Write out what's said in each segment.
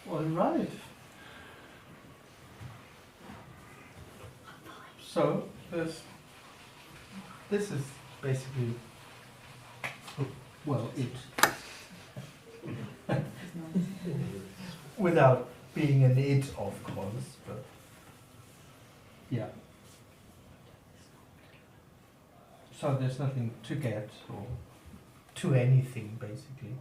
All right. So this is basically, well, it. Without being an it, of course, but yeah. So there's nothing to get or to anything, basically.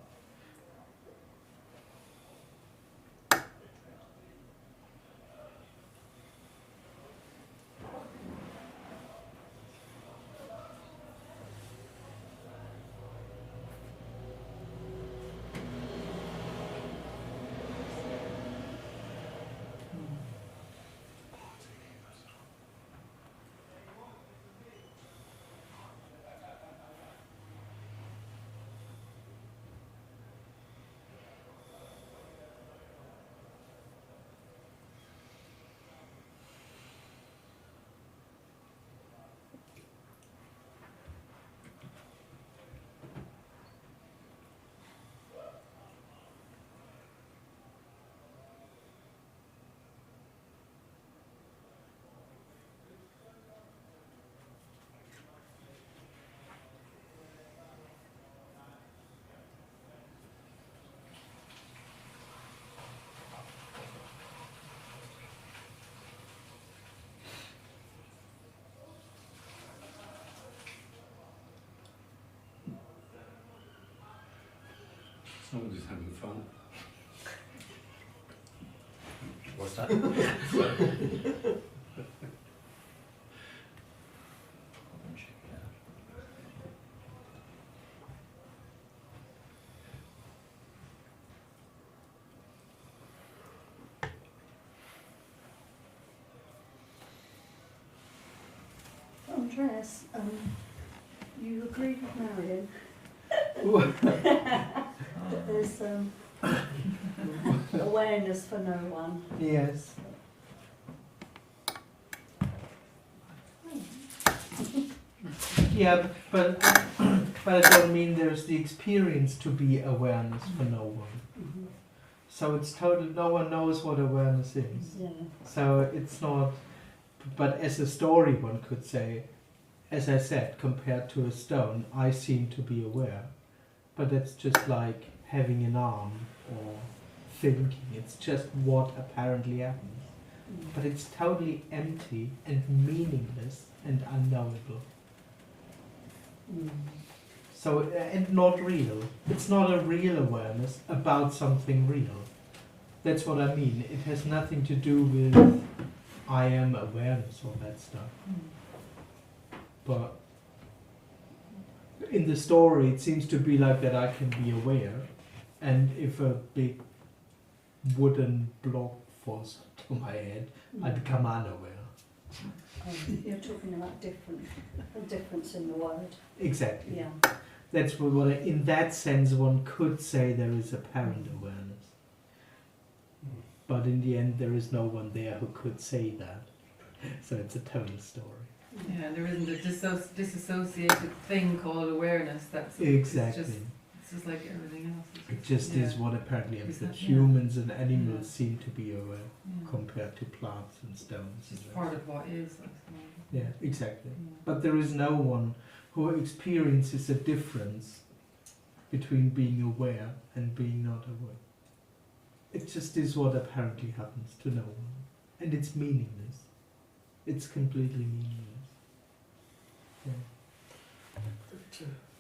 Someone just having fun. What's that? Andreas, you agreed with Marion that there's awareness for no one. Yes. Yeah, but I don't mean there's the experience to be awareness for no one. Mm-hmm. So it's total, no one knows what awareness is. Yeah. So it's not, but as a story one could say, as I said, compared to a stone, I seem to be aware. But that's just like having an arm or thinking. It's just what apparently happens. But it's totally empty and meaningless and unknowable. Mm. So, and not real. It's not a real awareness about something real. That's what I mean. It has nothing to do with I am awareness or that stuff. But in the story, it seems to be like that I can be aware. And if a big wooden block falls to my head, I become unaware. You're talking about a difference in the word. Exactly. Yeah. That's what in that sense one could say there is apparent awareness. But in the end there is no one there who could say that. So it's a total story. Yeah, there isn't a disassociated thing called awareness. That's Exactly. It's just like everything else. It just Yeah. is what apparently happens. That Yeah. humans and animals Yeah. seem to be aware Yeah. compared to plants and stones. It's just and part that. of what is, I suppose. Yeah, exactly. Yeah. But there is no one who experiences a difference between being aware and being not aware. It just is what apparently happens to no one. And it's meaningless. It's completely meaningless. Yeah.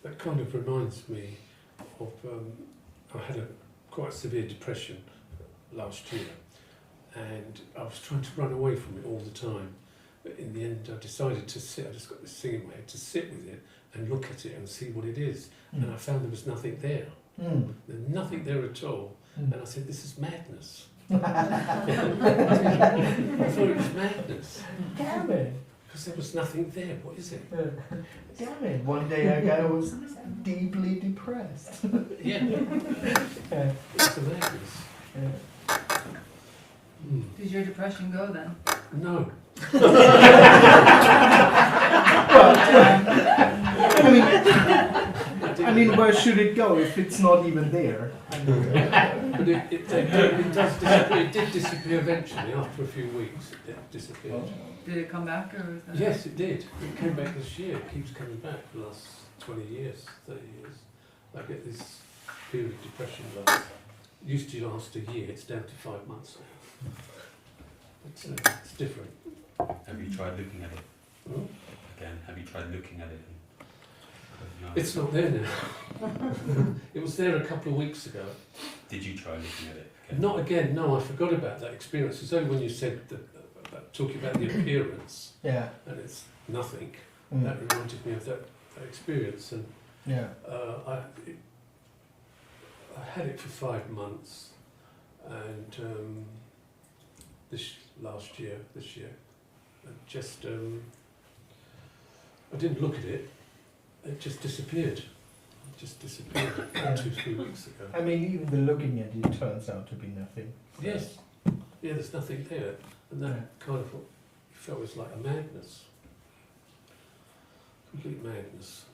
That kind of reminds me of, I had a quite severe depression last year, and I was trying to run away from it all the time. But in the end, I decided to sit. I just got this thing in my head to sit with it and look at it and see what it is. And I found there was nothing there. Mm. There's nothing there at all. Mm. And I said, "This is madness." I thought it was madness Damn it! because there was nothing there. What is it? Damn it! One day I was deeply depressed. Yeah, Yeah. it's a madness. Yeah. Did your depression go then? No. I mean, where should it go if it's not even there? I mean, But it does disappear. It did disappear eventually after a few weeks. It disappeared. Did it come back or was that? Yes, it did. It came back this year. It keeps coming back for the last 20 years, 30 years. I get this period of depression that used to last a year. It's down to 5 months now. It's different. Have you tried looking at it? Hmm? Again, have you tried looking at it? No. It's not there now. It was there a couple of weeks ago. Did you try looking at it? Again? Not again. No, I forgot about that experience. It's only when you said talking about the appearance, Yeah. and it's nothing. Mm. That reminded me of that experience, and Yeah. I had it for 5 months, and this year, I just I didn't look at it. It just disappeared. It just disappeared Yeah. 2-3 weeks ago. I mean, even the looking at it turns out to be nothing. Yes. Yeah, there's nothing there, and that Yeah. kind of felt was like a madness, complete madness.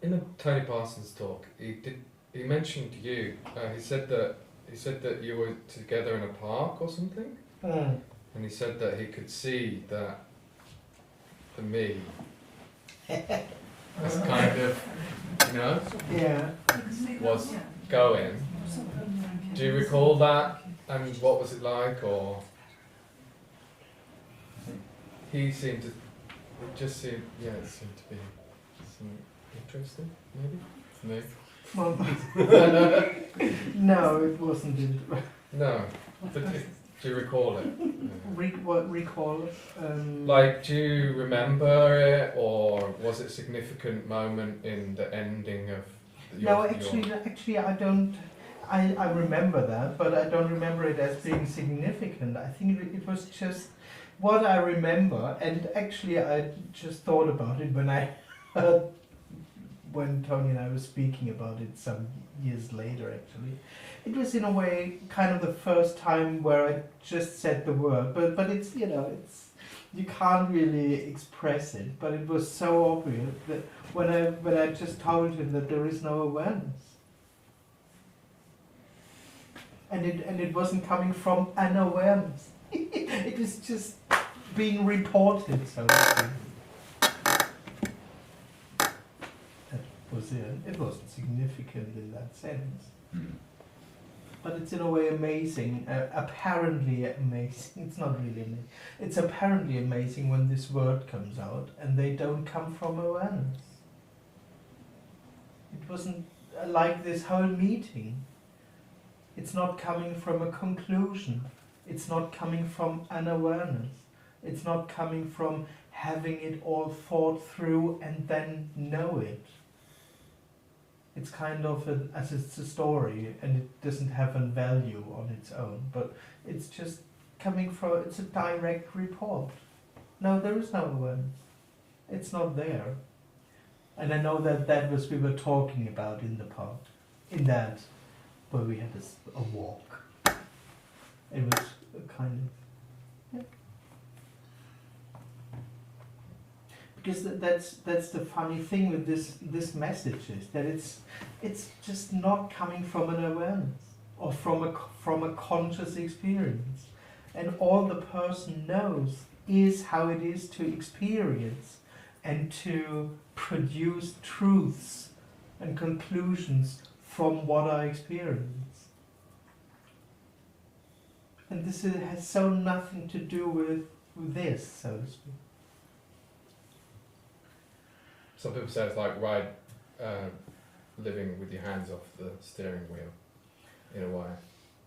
In a Tony Parsons talk, he mentioned you. He said that you were together in a park or something, Mm. and he said that he could see that the me was kind of, Yeah. was going. Do you recall that? And what was it like? Or he seemed to. It just seemed. Yeah, it seemed to be some interesting, maybe for me. Well, No, no, it wasn't. no. But do you recall it? Recall it? Like, do you remember it, or was it a significant moment in the ending of your? No, actually, I don't. I remember that, but I don't remember it as being significant. I think it was just what I remember, and actually, I just thought about it when I heard when Tony and I were speaking about it some years later. Actually, it was in a way kind of the first time where I just said the word, but it's it's you can't really express it. But it was so obvious that when I just told him that there is no awareness. And it wasn't coming from an awareness. It was just being reported, so to speak. That was it. It wasn't significant in that sense. But it's in a way amazing, apparently amazing. It's not really amazing. It's apparently amazing when this word comes out and they don't come from awareness. It wasn't like this whole meeting. It's not coming from a conclusion. It's not coming from an awareness. It's not coming from having it all thought through and then know it. It's kind of as it's a story, and it doesn't have a value on its own, but it's just coming from, it's a direct report. No, there is no awareness. It's not there. And I know that was we were talking about in the park, in that, where we had a walk. It was a kind of, yeah. Because that's the funny thing with this message is that it's just not coming from an awareness or from a conscious experience, and all the person knows is how it is to experience and to produce truths and conclusions from what I experience. And this has so nothing to do with this, so to speak. Some people say it's like living with your hands off the steering wheel, in a way.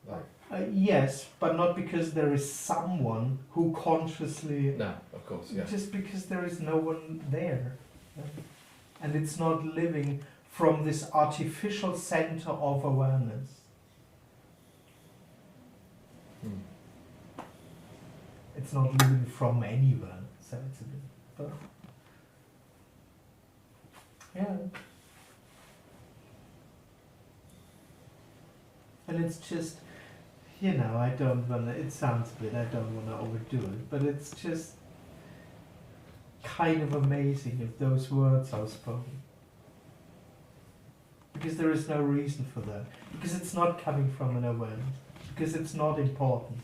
Like Yes, but not because there is someone who consciously... no, of course, yeah. Just because there is no one there. And it's not living from this artificial center of awareness. It's not living from anywhere, so it's a bit... But yeah. And it's just, you know, I don't want to, it sounds weird, I don't want to overdo it, but it's just kind of amazing if those words are spoken. Because there is no reason for that. Because it's not coming from an awareness. Because it's not important.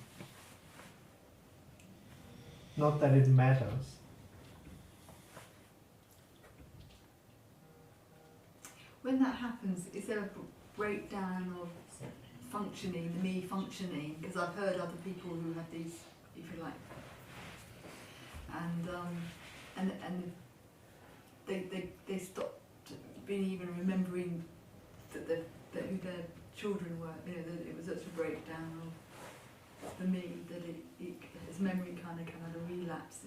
Not that it matters. When that happens, is there a breakdown of functioning, the me functioning? Because I've heard other people who have these, if you like, and they stopped being even remembering that who their children were. You know, that it was such a breakdown of the me that his memory kind of had a relapse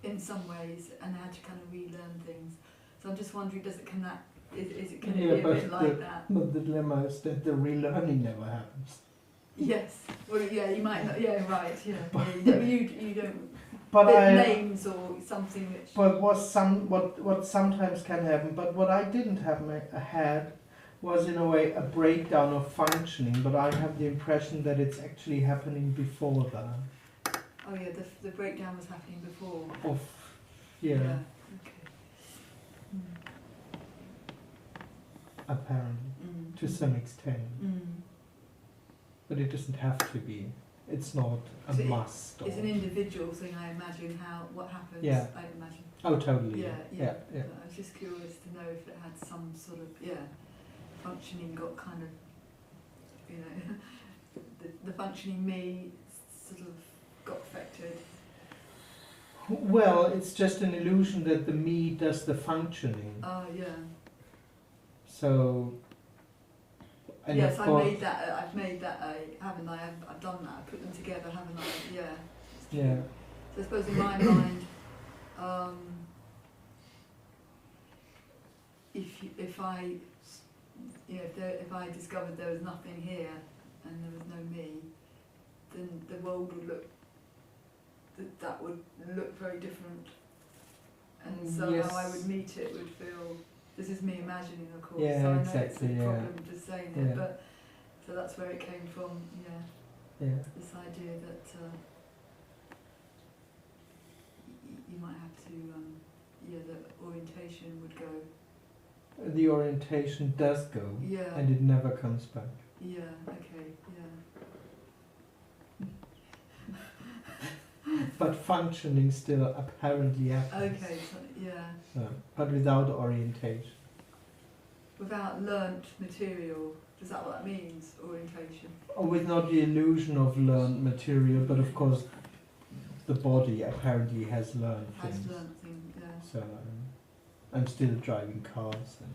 in some ways, and they had to kind of relearn things. So I'm just wondering, does it come that? Is it can it be a bit like that? But the dilemma is that the relearning never happens. Yes. Well, yeah, you might not. Yeah, right. Yeah. You don't. But names or something which. But what sometimes can happen. But what I didn't have had was in a way a breakdown of functioning. But I have the impression that it's actually happening before that. Oh yeah, the breakdown was happening before. Yeah. Okay. Apparently, to some extent. But it doesn't have to be. It's not a So must. It's an individual thing, I imagine, what happens, Yeah. I imagine. Oh, totally. Yeah. Yeah. But I was just curious to know if it had some sort of, functioning got kind of, you know, the functioning me sort of got affected. Well, it's just an illusion that the me does the functioning. Oh, yeah. So. And yes, of course, I've made that, haven't I? I've done that. I put them together, haven't I? Yeah. Yeah. So I suppose in my mind, if I discovered there was nothing here and there was no me, then the world would look that would look very different. And so Yes. how I would meet it would feel. This is me imagining, of course. Yeah, so I know exactly, it's a yeah. problem just saying Yeah. it, but so that's where it came from. Yeah. Yeah. This idea that you might have to, the orientation would go. The orientation does go, Yeah. and it never comes back. Yeah. Okay. But functioning still apparently Yeah. happens. Okay. So, yeah. But without orientation. Without learnt material. Is that what that means? Orientation. With not the illusion of learned material, but of course the body apparently has learned Has things. learnt things. Yeah. So I'm still driving cars and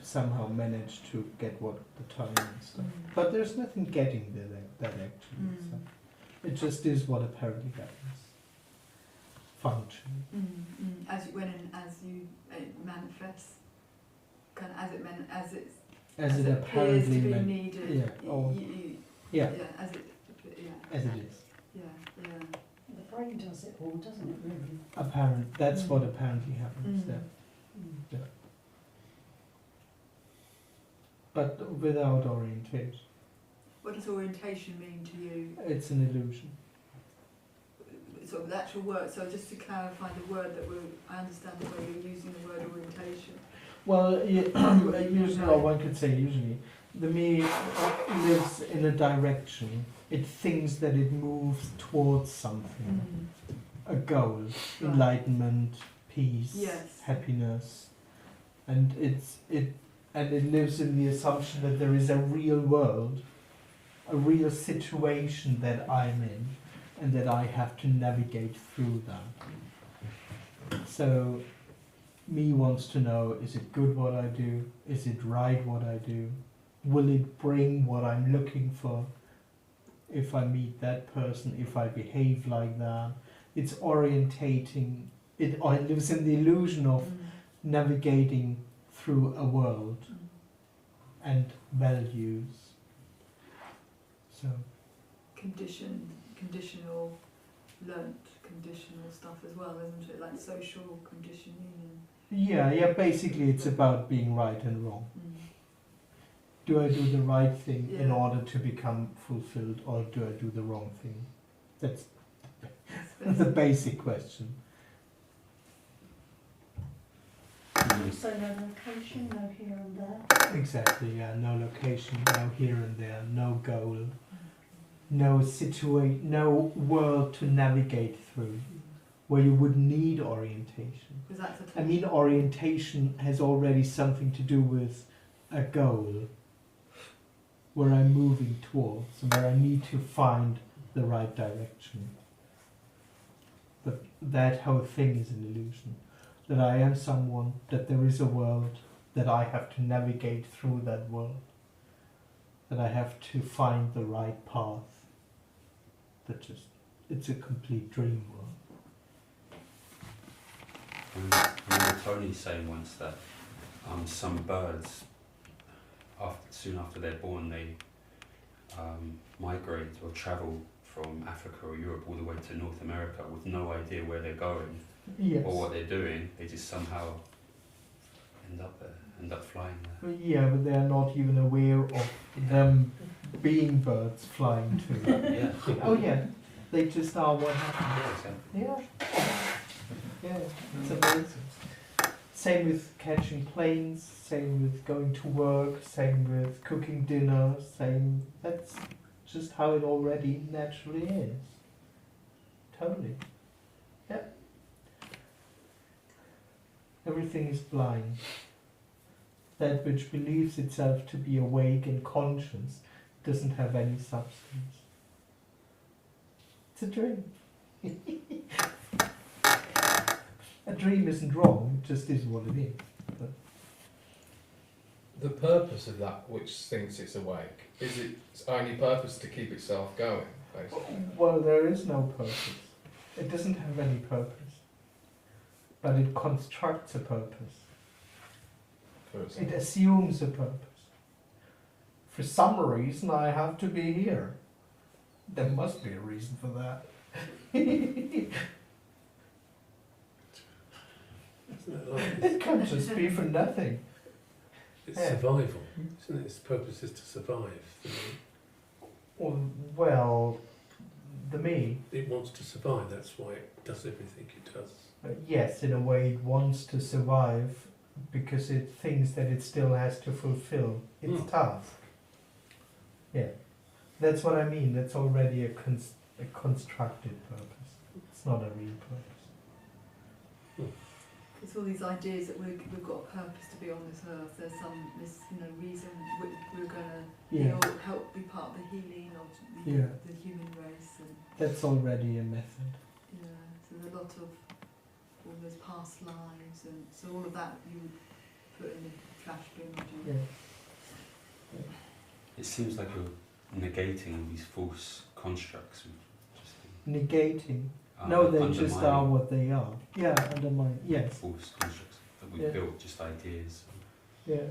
somehow managed to get what the time and stuff. But there's nothing getting that actually. So it just is what apparently happens. Function. As you manifests, kind of as it As it appears apparently to be meant. needed. Yeah. Or, Yeah. yeah. As it. Yeah. As it is. Yeah. The brain does it all, doesn't it, really? That's what apparently happens. Yeah. Yeah. But without orientation. What does orientation mean to you? It's an illusion. Sort of the actual word. So just to clarify the word I understand the way you're using the word orientation. Well, usually, or one could say usually, the me lives in a direction. It thinks that it moves towards something, a goal, Right. enlightenment, peace, Yes. happiness, and it lives in the assumption that there is a real world, a real situation that I'm in, and that I have to navigate through that. So, me wants to know, is it good what I do? Is it right what I do? Will it bring what I'm looking for? If I meet that person, if I behave like that, it's orientating. It lives in the illusion of navigating through a world and values. So conditional stuff as well, isn't it? Like social conditioning Yeah, basically it's about being right and wrong. Do I do the right thing in Yeah. order to become fulfilled, or do I do the wrong thing? That's That's the basic question. So no location, no here and there. Exactly, yeah. No location, no here and there, no goal, no no world to navigate through, where you would need orientation. Because that's a I mean, orientation has already something to do with a goal, where I'm moving towards, and where I need to find the right direction. But that whole thing is an illusion. That I am someone, that there is a world, that I have to navigate through that world, that I have to find the right path. It's a complete dream world. I remember Tony saying once that some birds, soon after they're born, they migrate or travel from Africa or Europe all the way to North America with no idea where they're going Yes. or what they're doing. They just somehow end up flying there. Yeah, but they're not even aware of them being birds flying too. Yeah. Oh yeah, they just are what happened. Yeah, exactly. Yeah. Yeah, it's amazing. Same with catching planes, same with going to work, same with cooking dinner, that's just how it already naturally is. Totally. Yeah. Everything is blind. That which believes itself to be awake and conscious doesn't have any substance. It's a dream. A dream isn't wrong, it just is what it is. The purpose of that which thinks it's awake, is its only purpose to keep itself going, basically? Well, there is no purpose. It doesn't have any purpose. But it constructs a purpose. For its It assumes a purpose. For some reason, I have to be here. There must be a reason for that. Isn't it like It can't just be for nothing. it's Yeah. survival, isn't it? Its purpose is to survive. Well, the me, It wants to survive, that's why it does everything it does. yes, in a way it wants to survive because it thinks that it still has to fulfill its task. Yeah, that's what I mean. That's already a constructed purpose. It's not a real purpose. It's all these ideas that we've got a purpose to be on this earth. There's this reason we're going Yeah, to help be part of the healing of Yeah. the human race, and that's already a method. so there's a lot of all those past lives, and so all of that you would put in the trash bin. Would you? Yeah. It seems like you're negating all these false constructs. Just Negating. No, they just are undermining what they are. Yeah, undermine. Yes. false constructs that we've Yeah. built, just ideas. Yeah.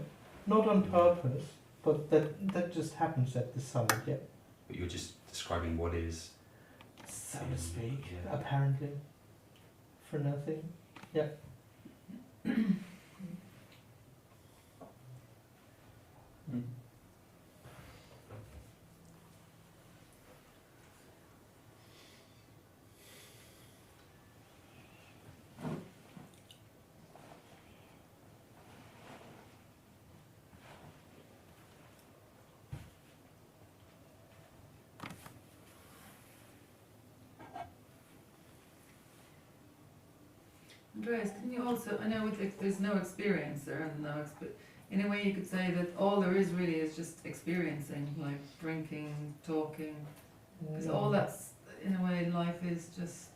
Not on purpose, but that just happens at the side. Yeah. But you're just describing what is. So to speak. Yeah. Apparently. For nothing. Yeah. Andreas, can you also, I know there's no experience there, and in a way you could say that all there is really is just experiencing, like drinking, talking, because all that's, in a way, life is just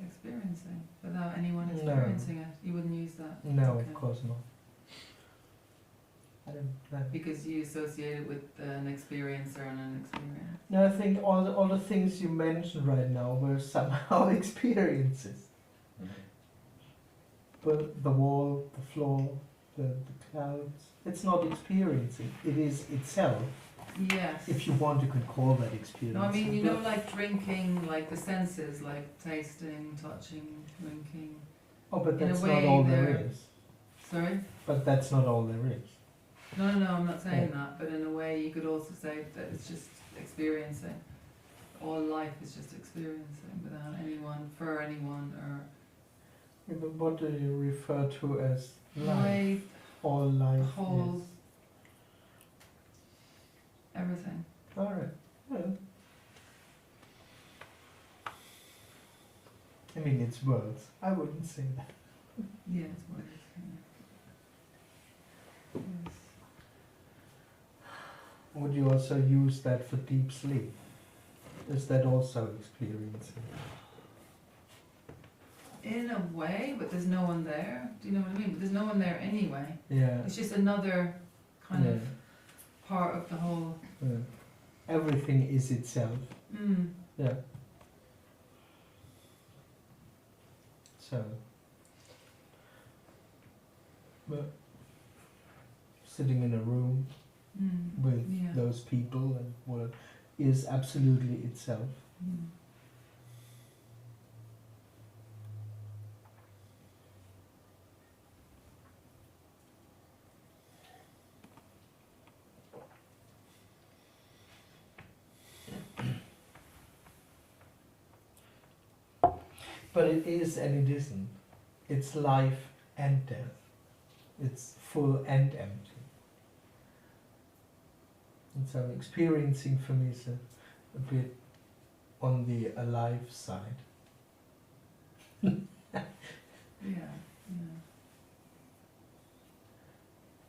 experiencing, without anyone No. experiencing it. You wouldn't use that. No, Okay. of course not. I don't know. Because you associate it with an experiencer and an experience. No, I think all the things you mentioned right now were somehow experiences. But the wall, the floor, the clouds, it's not experiencing. It is itself. Yes. If you want, you can call that experience. No, I mean, like drinking, like the senses, like tasting, touching, drinking, Oh, but In a that's way, not all there they're- is. Sorry? But that's not all there is. No, I'm not saying Yeah. that, but in a way you could also say that it's just experiencing. All life is just experiencing without anyone, for anyone, or Yeah, but what do you refer to as in a life? way, All life whole- is. everything. Alright. Well. I mean, it's words. I wouldn't say that. Yeah, it's what it is. Yeah. Yes. Would you also use that for deep sleep? Is that also experiencing? In a way, but there's no one there. Do you know what I mean? But there's no one there anyway. Yeah. It's just another kind yeah. of part of the whole. yeah. Everything is itself. Yeah. So, but sitting in a room with Yeah. those people and what is absolutely itself. Mm. But it is and it isn't. It's life and death. It's full and empty. And so experiencing for me is a bit on the alive side. Yeah.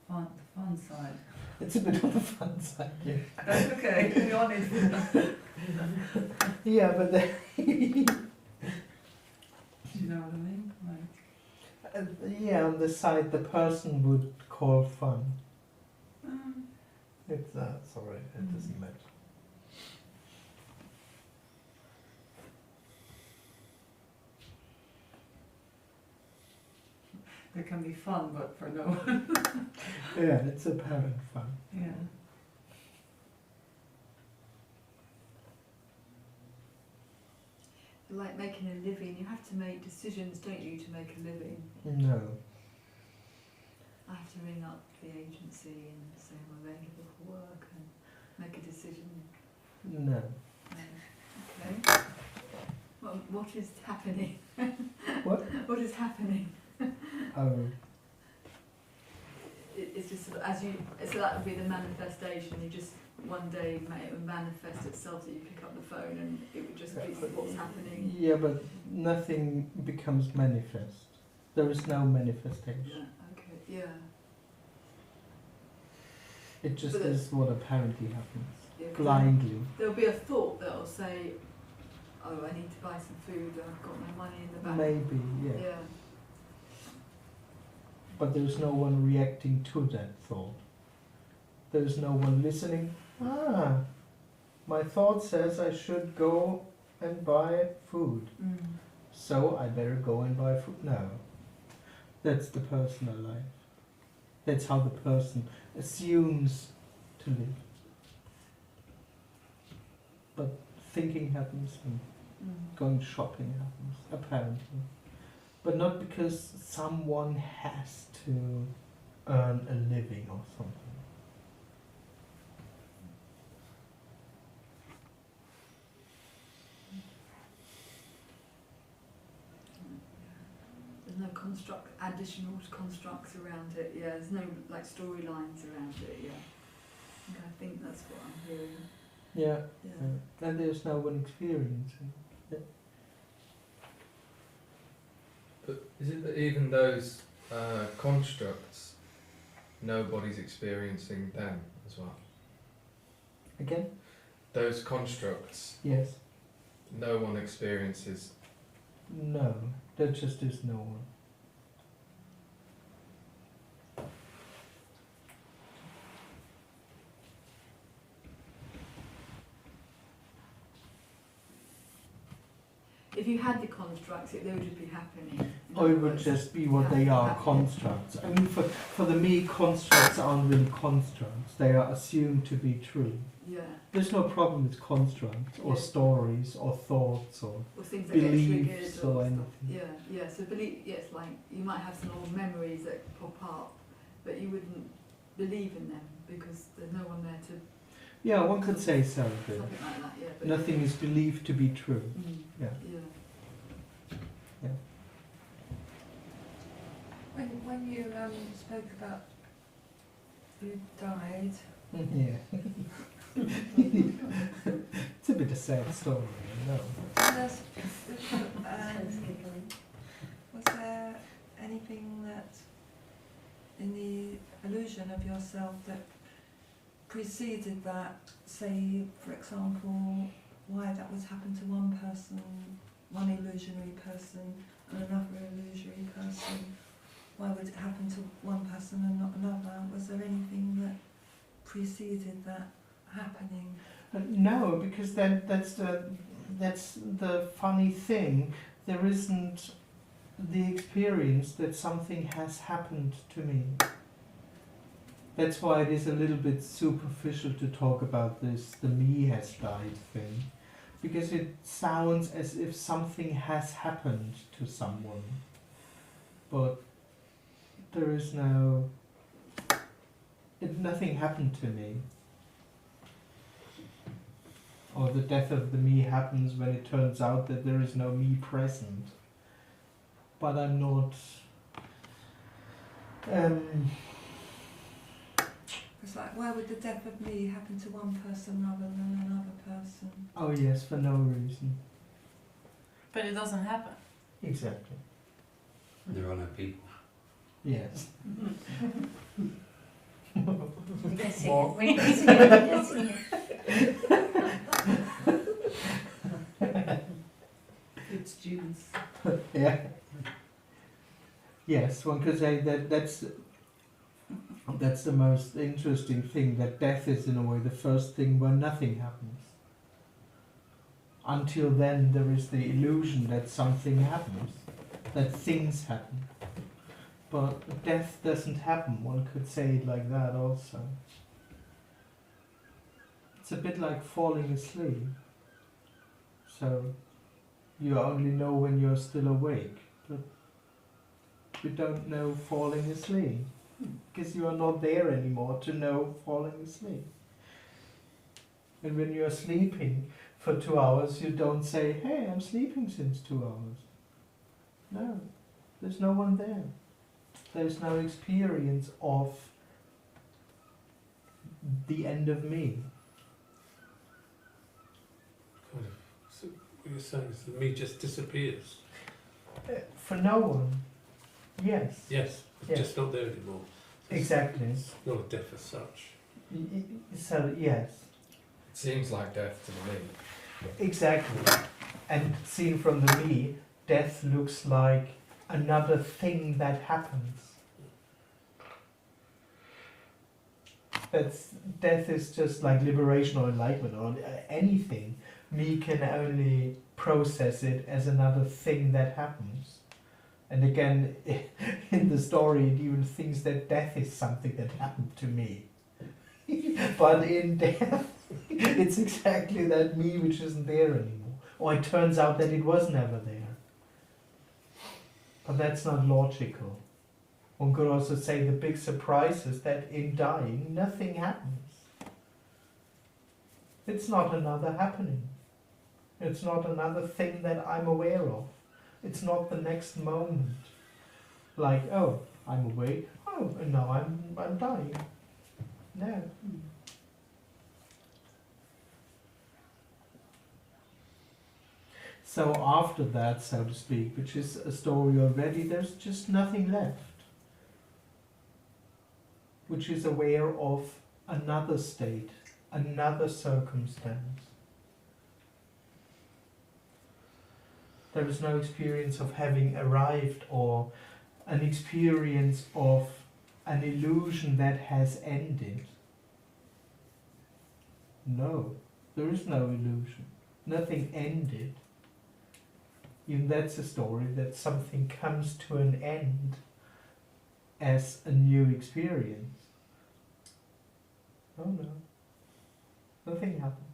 Fun, the fun side. It's a bit on the fun side, yeah. That's okay. Be honest. Yeah, but then Do you know what I mean? Like. yeah, on the side the person would call fun. It's sorry, it doesn't matter. There can be fun, but for no one. Yeah, it's apparent fun. Yeah. Like making a living, you have to make decisions, don't you, to make a living? No. I have to ring up the agency and say I'm available for work and make a decision. No. Okay. What is happening? What? What is happening? Oh. It's just sort of, so that would be the manifestation. You just one day it would manifest itself that you pick up the phone and it would just be what's happening. Yeah, but nothing becomes manifest. There is no manifestation. Yeah. Okay. Yeah. It just But is what apparently happens. Yeah, 'cause Blindly. there'll be a thought that will say, "Oh, I need to buy some food. I've got no money in the bank." Maybe, yeah. Yeah. But there's no one reacting to that thought. There's no one listening. My thought says I should go and buy food. So I better go and buy food. No. That's the personal life. That's how the person assumes to live. But thinking happens and going shopping happens, apparently. But not because someone has to earn a living or something. There's no additional constructs around it. Yeah, there's no like storylines around it. Yeah, I think that's what I'm hearing. Yeah. Yeah. And there's no one experiencing. But is it that even those constructs, nobody's experiencing them as well? Again? Those constructs, Yes. no one experiences. No. There just is no one. If you had the constructs, they would just be happening. Or it would just be what they are, constructs. I mean, for the me, constructs aren't really constructs. They are assumed to be true. Yeah. There's no problem with constructs or Yeah. stories or thoughts or Or things that get triggered beliefs or stuff. anything. Yeah. So yes, like you might have some old memories that pop up, but you wouldn't believe in them because there's no one there to Yeah, one could say so. But something like that. Yeah. But nothing is believed to be true. Mm, Yeah. Yeah. When you spoke about you died, Yeah. It's a bit a sad story, I know. there's, was there anything that in the illusion of yourself that preceded that, say for example, why that was happened to one person, one illusionary person and another illusory person? Why would it happen to one person and not another? Was there anything that preceded that happening? No, because that's the funny thing. There isn't the experience that something has happened to me. That's why it is a little bit superficial to talk about this, the me has died thing. Because it sounds as if something has happened to someone. But there is nothing happened to me. Or the death of the me happens when it turns out that there is no me present. But I'm not... It's like, why would the death of me happen to one person rather than another person? Oh yes, for no reason. But it doesn't happen. Exactly. There are no people. Yes. We're getting Or- it. We're getting it. We're getting it. Good students. Yeah. Yes, one could say that that's the most interesting thing, that death is in a way the first thing where nothing happens. Until then there is the illusion that something happens, that things happen. But death doesn't happen, one could say it like that also. It's a bit like falling asleep. So you only know when you're still awake, but you don't know falling asleep. Because you are not there anymore to know falling asleep. And when you are sleeping for 2 hours, you don't say, hey, I'm sleeping since 2 hours. No, there's no one there. There's no experience of the end of me. Kind of. So what you're saying is that me just disappears. For no one. Yes. Yes, it's Yes. just not there anymore. Exactly. It's not a death as such. So, yes. It seems like death to me. Exactly. And seen from the me, death looks like another thing that happens. Death is just like liberation or enlightenment or anything. Me can only process it as another thing that happens. And again, in the story, it even thinks that death is something that happened to me. But in death, it's exactly that me which isn't there anymore. Or it turns out that it was never there. But that's not logical. One could also say the big surprise is that in dying, nothing happens. It's not another happening. It's not another thing that I'm aware of. It's not the next moment. Like, oh, I'm awake. Oh, and now I'm dying. No. So after that, so to speak, which is a story already, there's just nothing left. Which is aware of another state, another circumstance. There is no experience of having arrived or an experience of an illusion that has ended. No, there is no illusion. Nothing ended. Even that's a story that something comes to an end as a new experience. Oh no, nothing happened.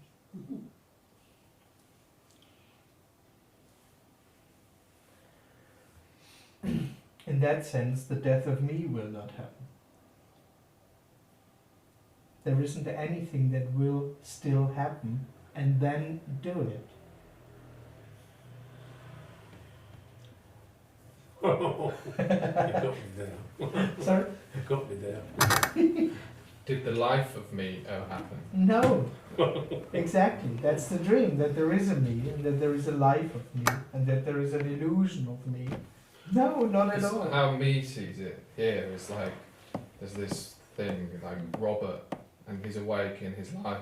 In that sense, the death of me will not happen. There isn't anything that will still happen and then do it. You got me there. Sorry? You got me there. Did the life of me ever happen? No. Exactly. That's the dream, that there is a me and that there is a life of me and that there is an illusion of me. No, not at all. How me sees it here is like there's this thing like Robert, and he's awake in his life,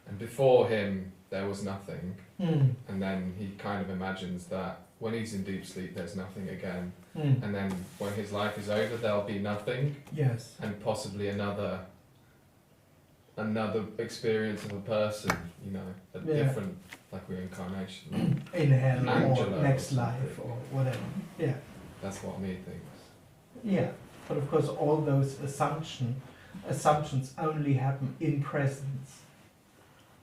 and before him there was nothing, and then he kind of imagines that when he's in deep sleep there's nothing again, and then when his life is over there'll be nothing, Yes. and possibly another experience of a person, you know, a Yeah. different, like reincarnation. In hell Angela or next or life something. or whatever. Yeah. That's what me thinks. Yeah. But of course all those assumptions only happen in presence.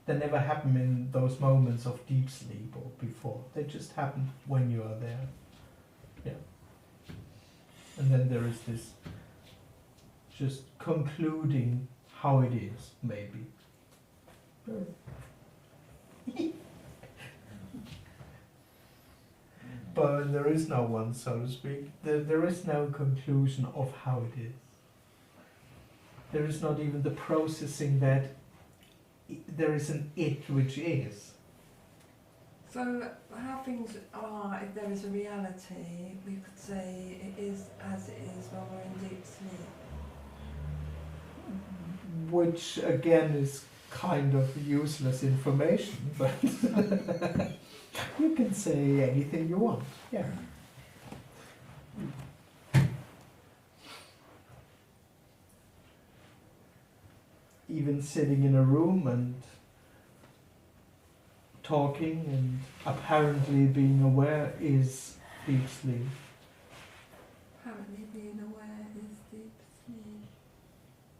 They never happen in those moments of deep sleep or before. They just happen when you are there. Yeah. And then there is this just concluding how it is, maybe. But there is no one, so to speak. There is no conclusion of how it is. There is not even the processing that there is an it which is. So how things are, if there is a reality, we could say it is as it is when we're in deep sleep. Which again is kind of useless information, but you can say anything you want. Yeah. Even sitting in a room and talking and apparently being aware is deep sleep. Apparently being aware is deep sleep.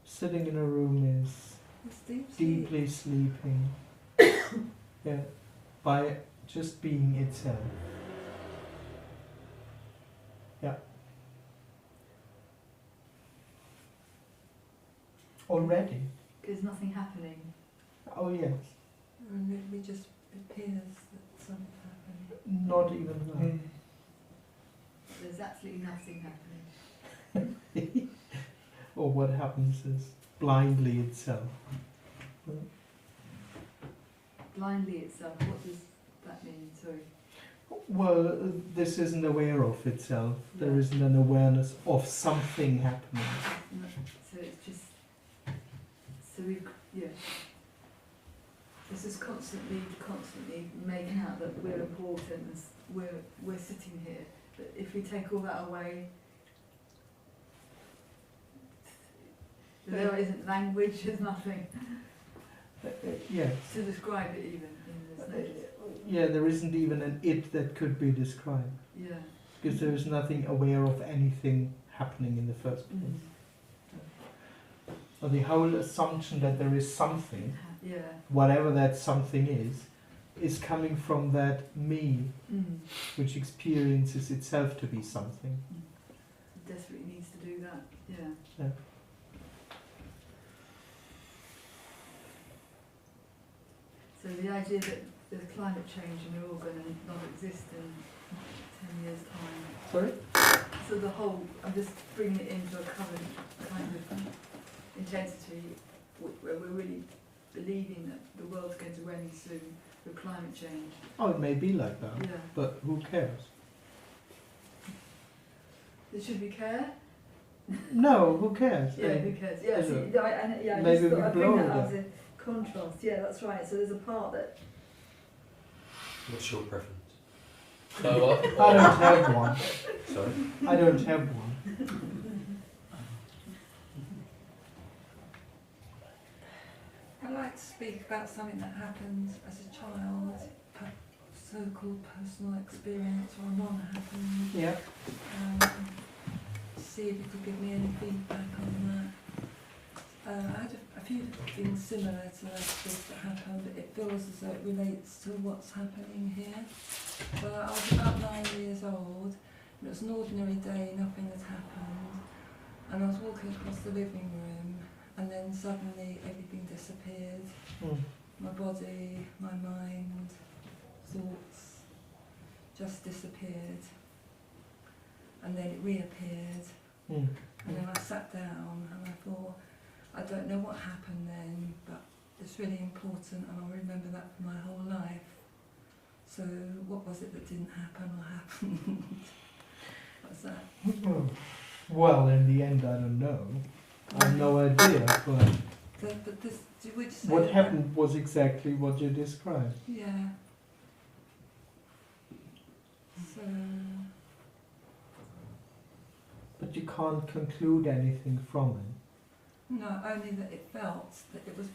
Sitting in a room is It's deep sleep. deeply sleeping. Yeah, by just being itself. Yeah. Already. There's nothing happening. Oh yes. And it just appears that something's happening. Not even that. There's absolutely nothing happening. Or what happens is blindly itself. Blindly itself, what does that mean? Sorry. Well, this isn't aware of itself. There Yeah. isn't an awareness of something happening. So it's just, so we've, yeah. This is constantly making out that we're important and we're sitting here. But if we take all that away, there isn't language, there's nothing Yes. to describe it even. There's no, Yeah, there isn't even an it that could be described. yeah. Because there is nothing aware of anything happening in the first place. So the whole assumption that there is something, Yeah. whatever that something is coming from that me, which experiences itself to be something. It desperately needs to do that, yeah. Yeah. So the idea that there's climate change and we're all going to not exist in 10 years' time. Sorry? So the whole, I'm just bringing it into a current kind of intensity where we're really believing that the world's going to end soon with climate change. Oh, it may be like that, Yeah. but who cares? Should we care? No, who cares? Yeah, who cares? Yeah, Is see, it? I Maybe just thought we I'd bring blow that it as a contrast. Yeah, that's right. So there's a part that What's your preference? So what? I don't have one. Sorry? I don't have one. I'd like to speak about something that happened as a child, so-called personal experience or non-happened. Yeah. See if you could give me any feedback on that. I had a few things similar to this that happened, but it feels as though it relates to what's happening here. So I was about 9 years old, and it was an ordinary day, nothing had happened, and I was walking across the living room, and then suddenly everything disappeared. My body, my mind, thoughts just disappeared, and then it reappeared. And then I sat down and I thought, I don't know what happened then, but it's really important and I'll remember that for my whole life. So what was it that didn't happen or happened? What's that? Well, in the end, I don't know. I have no idea, But this, would you say what that- happened was exactly what you described. Yeah. So, But you can't conclude anything from it. no, only that it felt that it was,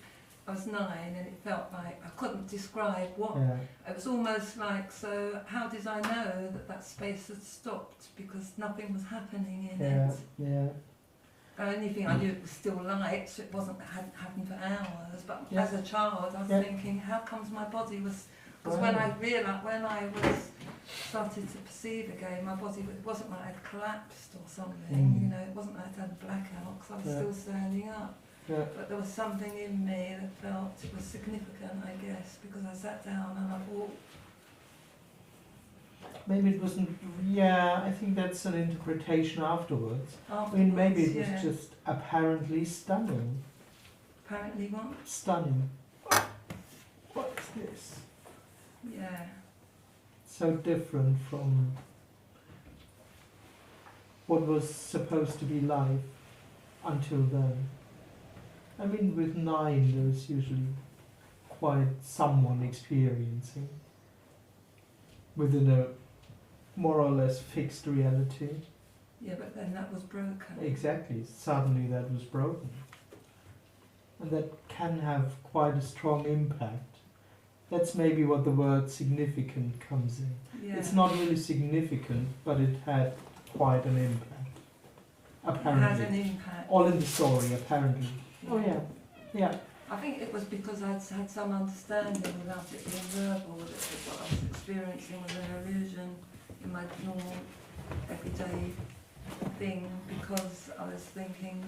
I was 9 and it felt like I couldn't describe what. Yeah. It was almost like, so how did I know that that space had stopped because nothing was happening in Yeah. it? Yeah. The only thing I knew it was still light, so it hadn't happened for hours. But Yeah. as a child, I was Yeah. thinking, how comes my body was? Because Right. when I was started to perceive again, my body, it wasn't like I'd collapsed or something. You know, it wasn't like I'd had a blackout because I was Yeah. still standing up. Yeah. But there was something in me that felt it was significant, I guess, because I sat down and I thought, Maybe it wasn't. Yeah, I think that's an interpretation afterwards. I mean, maybe it was yeah, just apparently stunning. apparently what? Stunning. What's this? Yeah. So different from what was supposed to be life until then. I mean, with 9, there is usually quite someone experiencing within a more or less fixed reality. Yeah, but then that was broken. Exactly. Suddenly that was broken. And that can have quite a strong impact. That's maybe what the word significant comes in. Yeah. It's not really significant, but it had quite an impact. It had Apparently. an impact. All in the story, apparently. Oh yeah. Yeah. I think it was because I'd had some understanding without it being verbal that what I was experiencing was an illusion in my normal everyday thing, because I was thinking,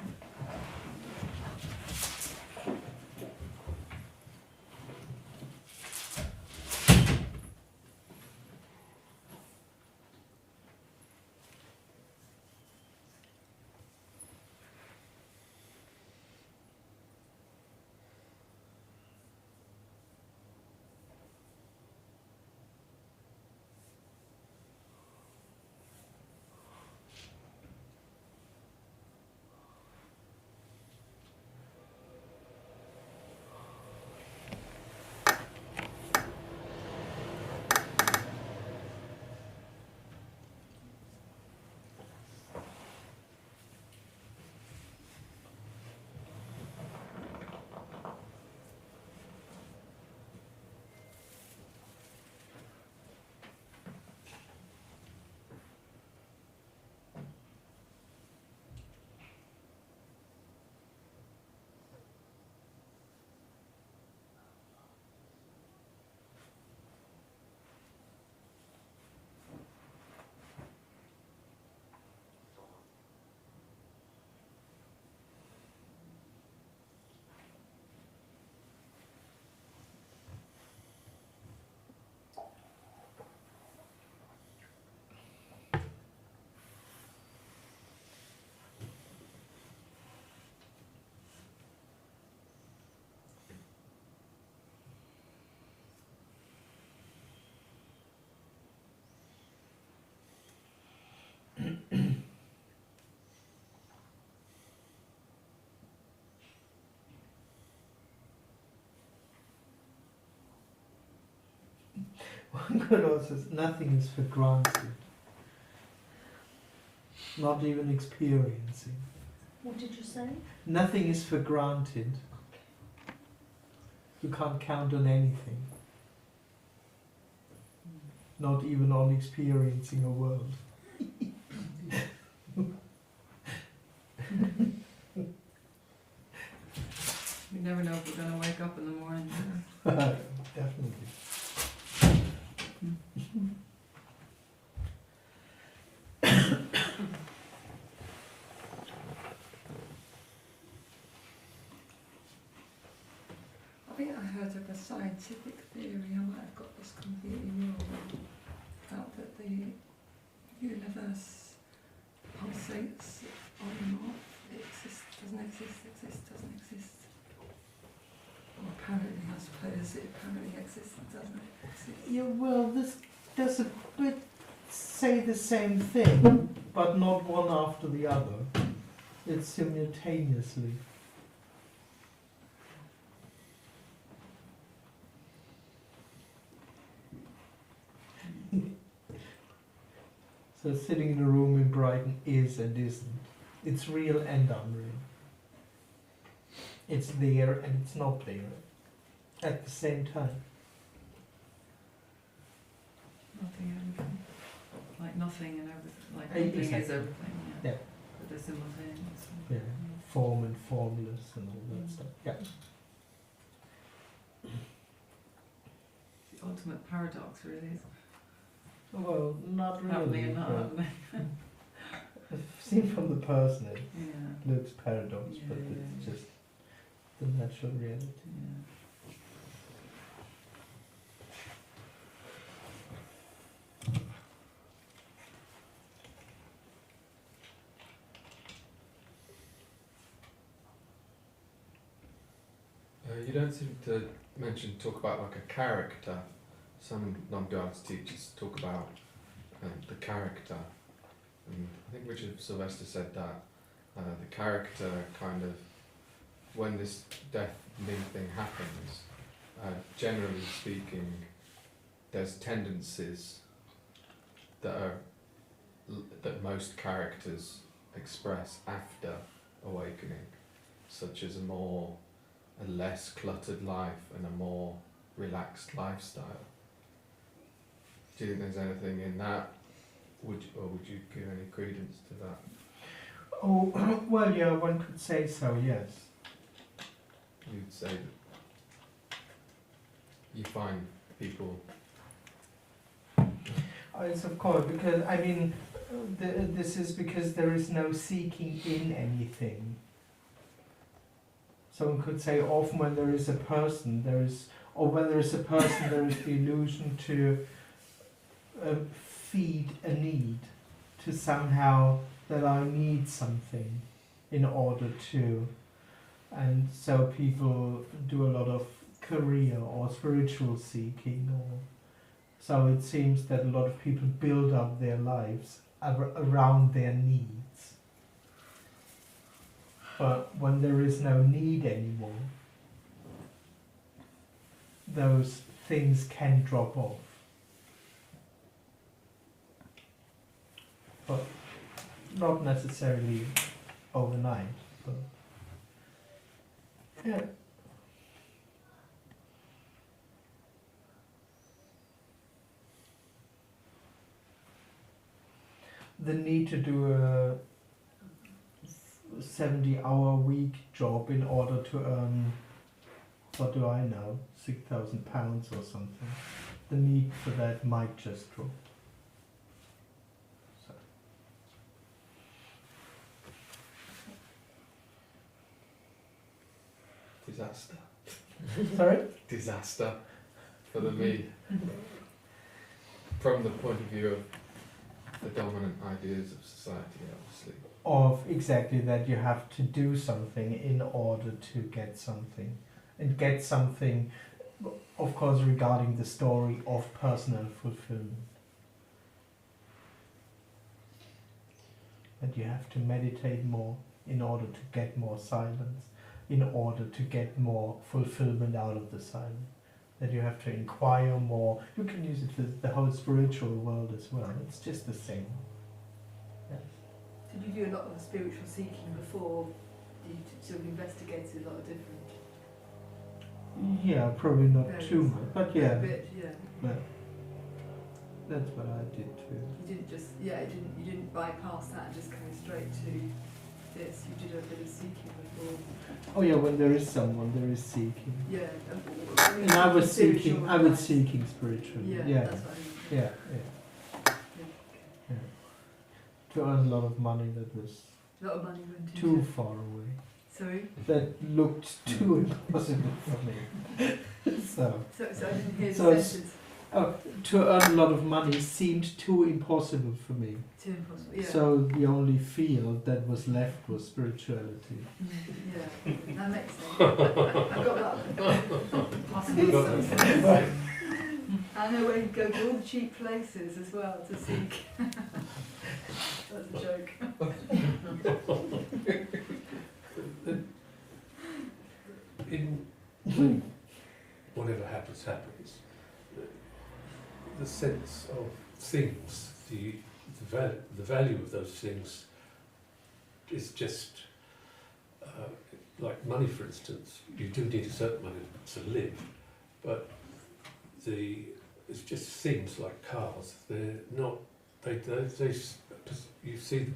One could also say nothing is for granted. Not even experiencing. What did you say? Nothing is for granted. You can't count on anything. Not even on experiencing a world. never know if we're going to wake up in the morning. Definitely. I think I heard of a scientific theory, I might have got this completely wrong, about that the universe pulsates on and off, it exists, doesn't exist, doesn't exist. Or apparently, I suppose, it apparently exists, doesn't it? Exists. Yeah, well, this does a bit say the same thing, but not one after the other. It's simultaneously. So sitting in a room in Brighton is and isn't. It's real and unreal. It's there and it's not there at the same time. Nothing, everything. Like nothing and everything. Like Exactly. nothing is everything. Yeah. Yeah. But they're simultaneous. Yeah, form and formless and all that stuff. Yeah. The ultimate paradox, really. Well, not really. Happening and not but happening. seen from the person, it Yeah. looks paradox, Yeah, but yeah, it's yeah. just the natural reality. Yeah. You don't seem to talk about like a character. Some non-duality teachers talk about the character, and I think Richard Sylvester said that the character kind of, when this death-me thing happens, generally speaking, there's tendencies that most characters express after awakening, such as a less cluttered life and a more relaxed lifestyle. Do you think there's anything in that? Would you give any credence to that? Oh, well, yeah, one could say so, yes. You'd say that you find people. It's of course, because, I mean, this is because there is no seeking in anything. So one could say often when there is a person, there is the illusion to feed a need, to somehow that I need something in order to, and so people do a lot of career or spiritual seeking, or so it seems that a lot of people build up their lives around their needs. But when there is no need anymore, those things can drop off. But not necessarily overnight. But yeah. The need to do a 70-hour week job in order to earn, what do I know, £6,000 or something. The need for that might just drop. So. Disaster. Sorry? Disaster for the me. From the point of view of the dominant ideas of society, obviously. Of exactly that you have to do something in order to get something. And get something, of course, regarding the story of personal fulfillment. That you have to meditate more in order to get more silence, in order to get more fulfillment out of the silence. That you have to inquire more. You can use it for the whole spiritual world as well. It's just the same. Yes. Did you do a lot of spiritual seeking before you sort of investigated a lot of different Yeah, probably not areas? too much, but yeah. A bit, yeah. But that's what I did too. You didn't just, you didn't bypass that and just go straight to this, you did a bit of seeking before. Oh yeah, when there is someone, there is seeking. Yeah. And I was Spiritual seeking. I was advice. seeking spiritually. Yeah, Yeah. that's what I mean. Yeah. Yeah. To earn a lot of money that was A lot of money went into too far away. Sorry? That looked too impossible for me. So So I didn't hear So the it's- sentence. to earn a lot of money seemed too impossible for me. Too impossible. Yeah. So the only field that was left was spirituality. Yeah, that makes sense. I got that. Possibly Got some that. sense. I know where you go to all the cheap places as well to seek. That's a joke. In whatever happens, happens. The sense of things, the value of those things is just like money, for instance. You do need a certain money to live, but it's just things like cars. They're not. You see them.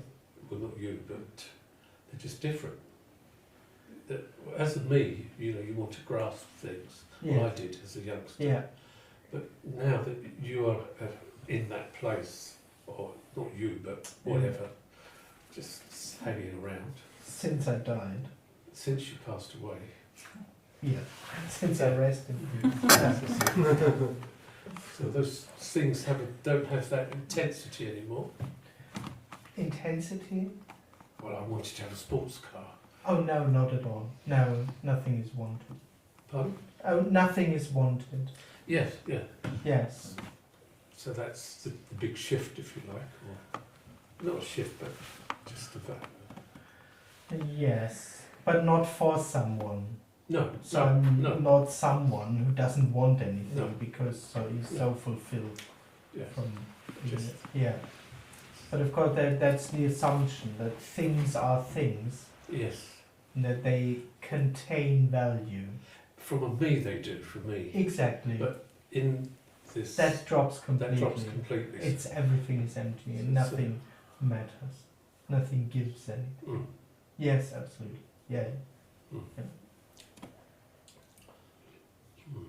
Well, not you, but they're just different. As a me, you want to grasp things. Well, I did as a youngster. Yeah. But now that you are in that place, or not you, but whatever, just hanging around, Since I died. since you passed away, Yeah. Since I rested. so those things don't have that intensity anymore. Intensity? Well, I wanted to have a sports car. Oh no, not at all. No, nothing is wanted. Pardon? Oh, nothing is wanted. Yes, yeah. Yes. So that's the big shift, if you like, or not a shift, but just the fact. Yes. But not for someone. No, So I'm no. not someone who doesn't want anything No. because he's so fulfilled Yeah. from Just- yeah. But of course that's the assumption that things are things, Yes. and that they contain value. From a me, they do. From me, Exactly. But in this, that drops completely. that drops completely. It's everything is empty and nothing matters. Nothing gives anything. Mm. Yes, absolutely. Yeah. Mm. Yeah. Mm.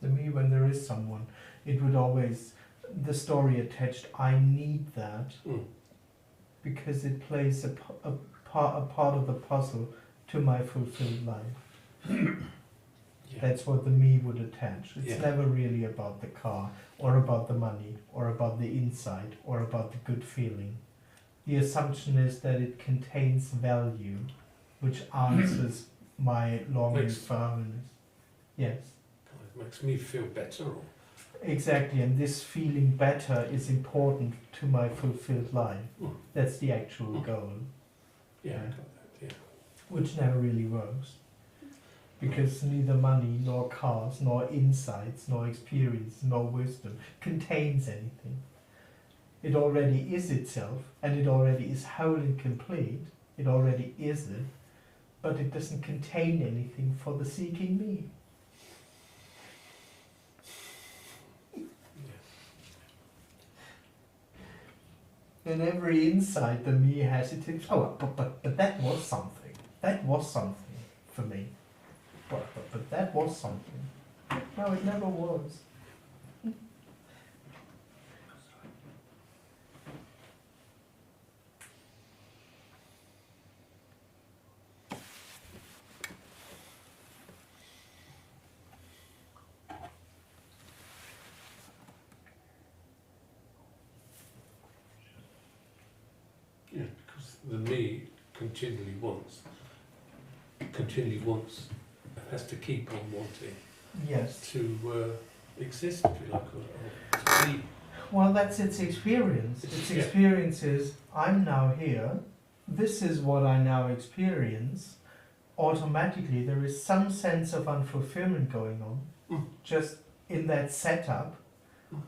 To me, when there is someone, it would always, the story attached, I need that, Mm. because it plays a part of the puzzle to my fulfilled life. Yeah. That's what the me would attach. It's Yeah. never really about the car, or about the money, or about the insight, or about the good feeling. The assumption is that it contains value, which answers my longing Makes- for happiness. Yes. It makes me feel better. Or, Exactly, and this feeling better is important to my fulfilled life. Mm. That's the actual Mm. goal, yeah, Yeah. I got that. Yeah. which never really works. Because neither money, nor cars, nor insights, nor experience, nor wisdom contains anything. It already is itself, and it already is whole and complete. It already is it, but it doesn't contain anything for the seeking me. And every insight the me has, it thinks, oh, but that was something. That was something for me. But that was something. No, it never was. Yeah, because the me continually wants continually wants, has to keep on wanting Yes. to exist, if you like, or to be. Well, that's its experience. Its Yeah. experience is, I'm now here, this is what I now experience. Automatically, there is some sense of unfulfillment going on, just in that setup.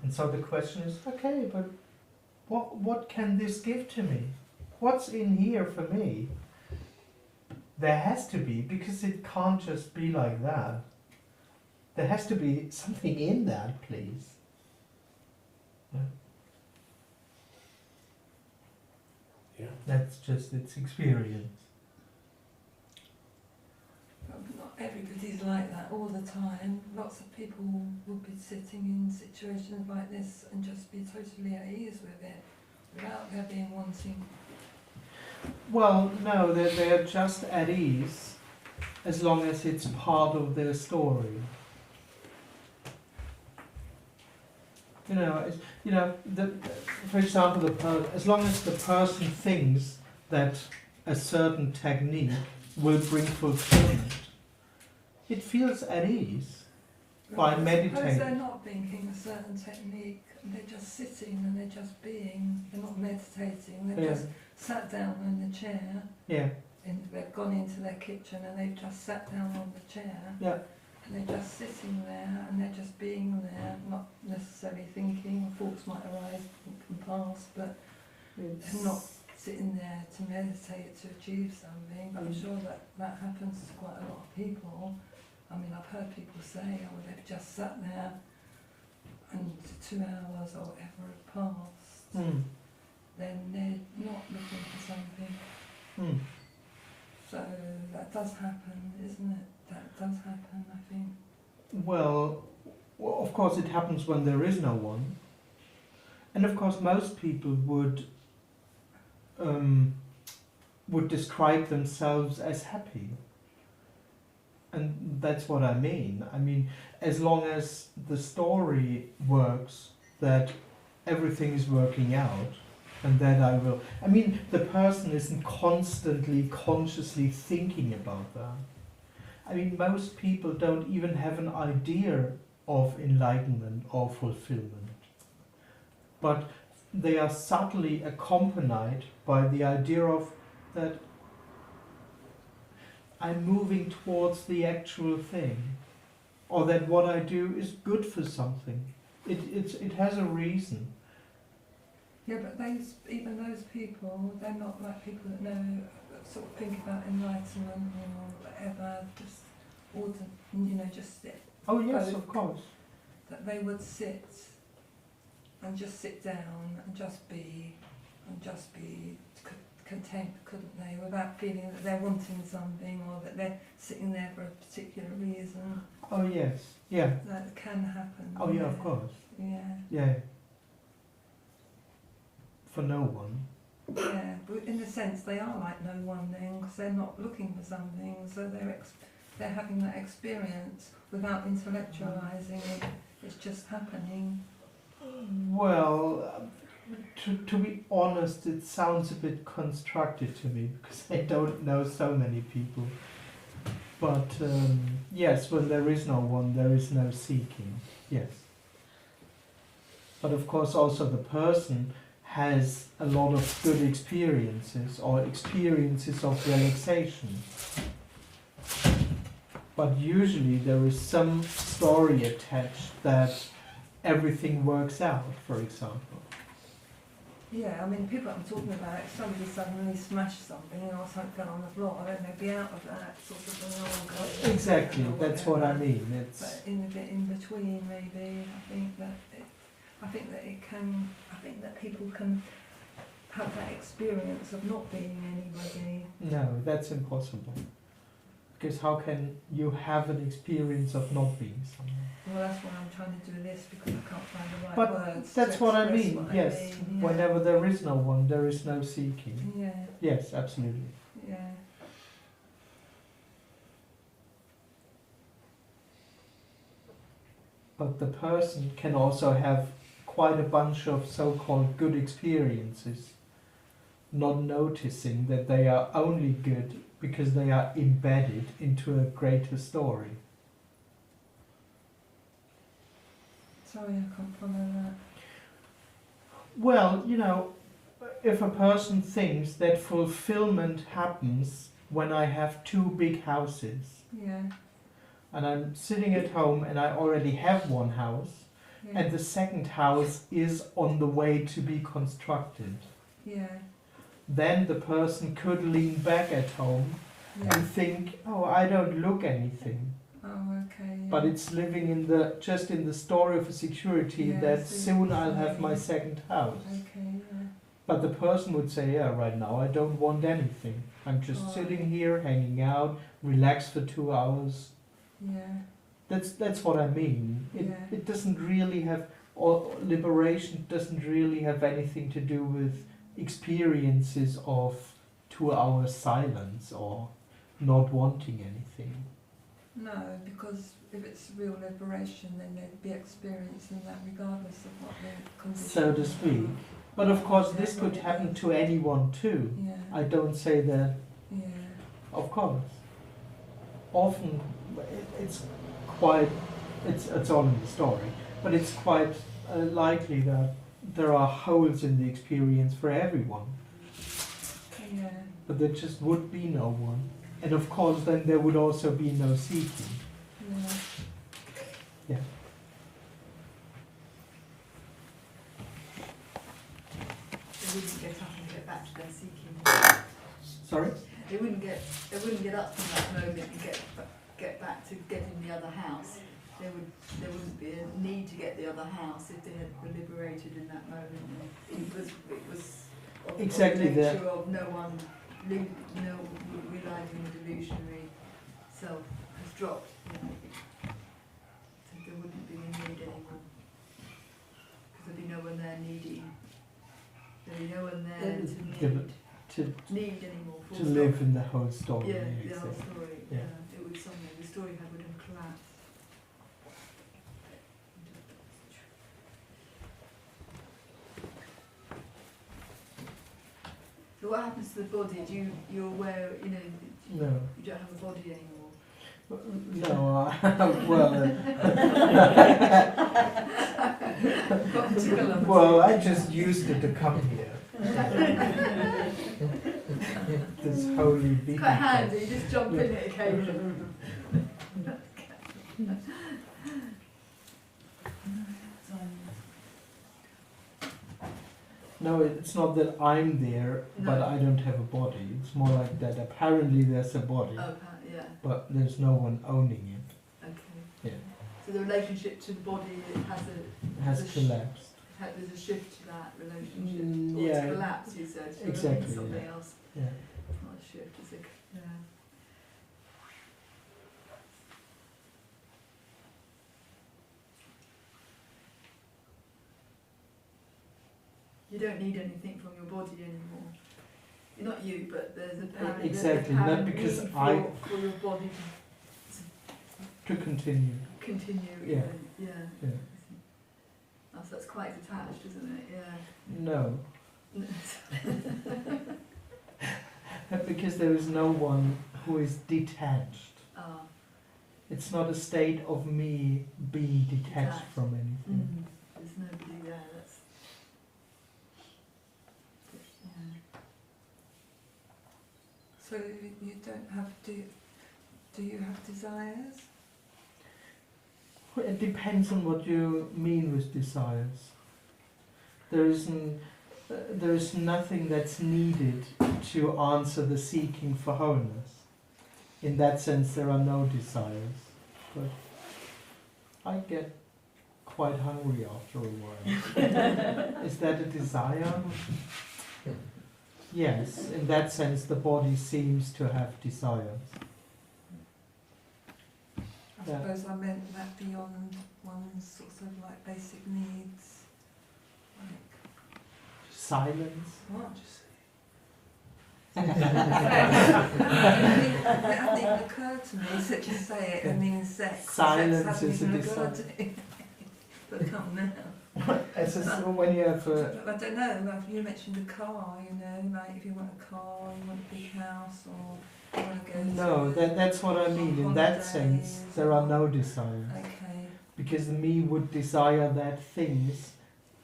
And so the question is, okay, but what can this give to me? What's in here for me? There has to be, because it can't just be like that. There has to be something in that, please. Yeah. Yeah. That's just its experience. But not everybody's like that all the time. Lots of people will be sitting in situations like this and just be totally at ease with it, without there being wanting. Well, no, they're just at ease as long as it's part of their story. For example, as long as the person thinks that a certain technique will bring fulfillment, it feels at ease by Suppose meditating. they're not thinking a certain technique, they're just sitting and they're just being, they're not meditating, they've Yeah. just sat down in the chair, Yeah, and they've gone into their kitchen and they've just sat down on the chair, yeah, and they're just sitting there and they're just being there, not necessarily thinking. Thoughts might arise from past, but they're not sitting there to meditate to achieve something. But I'm sure that happens to quite a lot of people. I mean, I've heard people say, oh, they've just sat there and 2 hours or whatever have passed, then they're not looking for something. So that does happen, isn't it? That does happen, I think. Well, of course it happens when there is no one. And of course most people would describe themselves as happy. And that's what I mean. I mean, as long as the story works, that everything is working out, and that I mean, the person isn't constantly, consciously thinking about that. I mean, most people don't even have an idea of enlightenment or fulfillment. But they are subtly accompanied by the idea of that I'm moving towards the actual thing, or that what I do is good for something. It has a reason. Yeah, but even those people, they're not like people that know, that sort of think about enlightenment or whatever, just sit. Oh yes, Both. of course. That they would sit and just sit down and just be content, couldn't they, without feeling that they're wanting something or that they're sitting there for a particular reason. Oh yes, yeah. That can happen. Oh yeah, of course. Yeah. Yeah. For no one. Yeah, but in a sense they are like no one then, because they're not looking for something, so they're having that experience without intellectualizing it. It's just happening. Well, to be honest, it sounds a bit constructed to me because I don't know so many people. But yes, when there is no one, there is no seeking. Yes. But of course, also the person has a lot of good experiences or experiences of relaxation. But usually there is some story attached that everything works out, for example. Yeah, I mean, people I'm talking about, if somebody suddenly smashed something or something fell on the floor, I don't know, be out of that sort of thing. Oh, God, Exactly, or that's what I whatever. mean. It's But in a bit in between, maybe, I think that people can have that experience of not being anybody. no, that's impossible. Because how can you have an experience of not being someone? Well, that's why I'm trying to do this, because I can't find the right But words. that's to what I express mean, what yes. mean, yeah. Whenever there is no one, there is no seeking. Yeah, Yes, absolutely. yeah. But the person can also have quite a bunch of so-called good experiences, not noticing that they are only good because they are embedded into a greater story. Sorry, I can't follow that. Well, you know, if a person thinks that fulfillment happens when I have two big houses, Yeah, and I'm sitting at home and I already have one house, yeah, and the second house is on the way to be constructed, yeah, then the person could lean back at home yeah. and think, oh, I don't look anything. Oh, okay. Yeah. But it's living in the just in the story of a security Yeah, that so soon it's I'll have my like- second house. Okay, yeah. But the person would say, yeah, right now I don't want anything. I'm just Oh. sitting here, hanging out, relax for 2 hours. Yeah, That's what I mean. Yeah. It doesn't really have, or liberation doesn't really have anything to do with experiences of 2 hours silence or not wanting anything. no, because if it's real liberation, then they'd be experiencing that regardless of what the conditions So to speak. But of course this could happen to anyone too. Yeah, I don't say that, yeah, of course. Often it's quite, it's all in the story, but it's quite likely that there are holes in the experience for everyone. yeah, But there just would be no one. And of course then there would also be no seeking. yeah. Yeah. They wouldn't get up and get back to their seeking. Sorry? They wouldn't get up from that moment and get back to getting the other house. There wouldn't be a need to get the other house if they were liberated in that moment. And it was of Exactly the that. nature of no one realising the delusionary self has dropped. You know. So there wouldn't be a need anymore. Because there'd be no one there needing. There'd be no one there to need. To Need anymore. full to stop. live in the whole story. Yeah, the whole exactly. story. Yeah. Yeah, it would something. The story would have collapsed. So what happens to the body? You're aware? You know, No. you don't have a body anymore. No, well, well, I just used it to come here. This holy It's beacon. quite handy. You just jump in it occasionally. No, it's not that I'm there, but No. I don't have a body. It's more like that apparently there's a body, Oh, yeah. but there's no one owning it. Okay. Yeah. So the relationship to the body has It has The sh- collapsed. there's a shift to that relationship. Mm, Or yeah. it's collapse, you said. So Exactly, It's something yeah. else. Yeah. It's not a shift. It's a yeah. You don't need anything from your body anymore. You're not you, but there's apparent Exactly, not because need I- for your body To continue. to continue. Yeah. Yeah. Yeah. Oh, so that's quite detached, isn't it? Yeah. No. Because there is no one who is detached. Ah. It's not a state of me being detached Detached. from anything. There's nobody there. That's. Yeah. So you don't have do you have desires? Well, it depends on what you mean with desires. There is nothing that's needed to answer the seeking for wholeness. In that sense, there are no desires. But I get quite hungry after a while. Is that a desire? Yes, in that sense, the body seems to have desires. I Yeah. suppose I meant that beyond one's sort of like basic needs. Like Silence. what? I think it occurred to me, such as say it, I mean sex. Silence sex hasn't is a even desire. occurred to me. But come now. It's just when you have a, I don't know, like you mentioned a car, you know, like if you want a car, you want a big house, or wanna go No, to that's what I mean. In that sense, holidays there are or- no desires. Okay. Because me would desire that things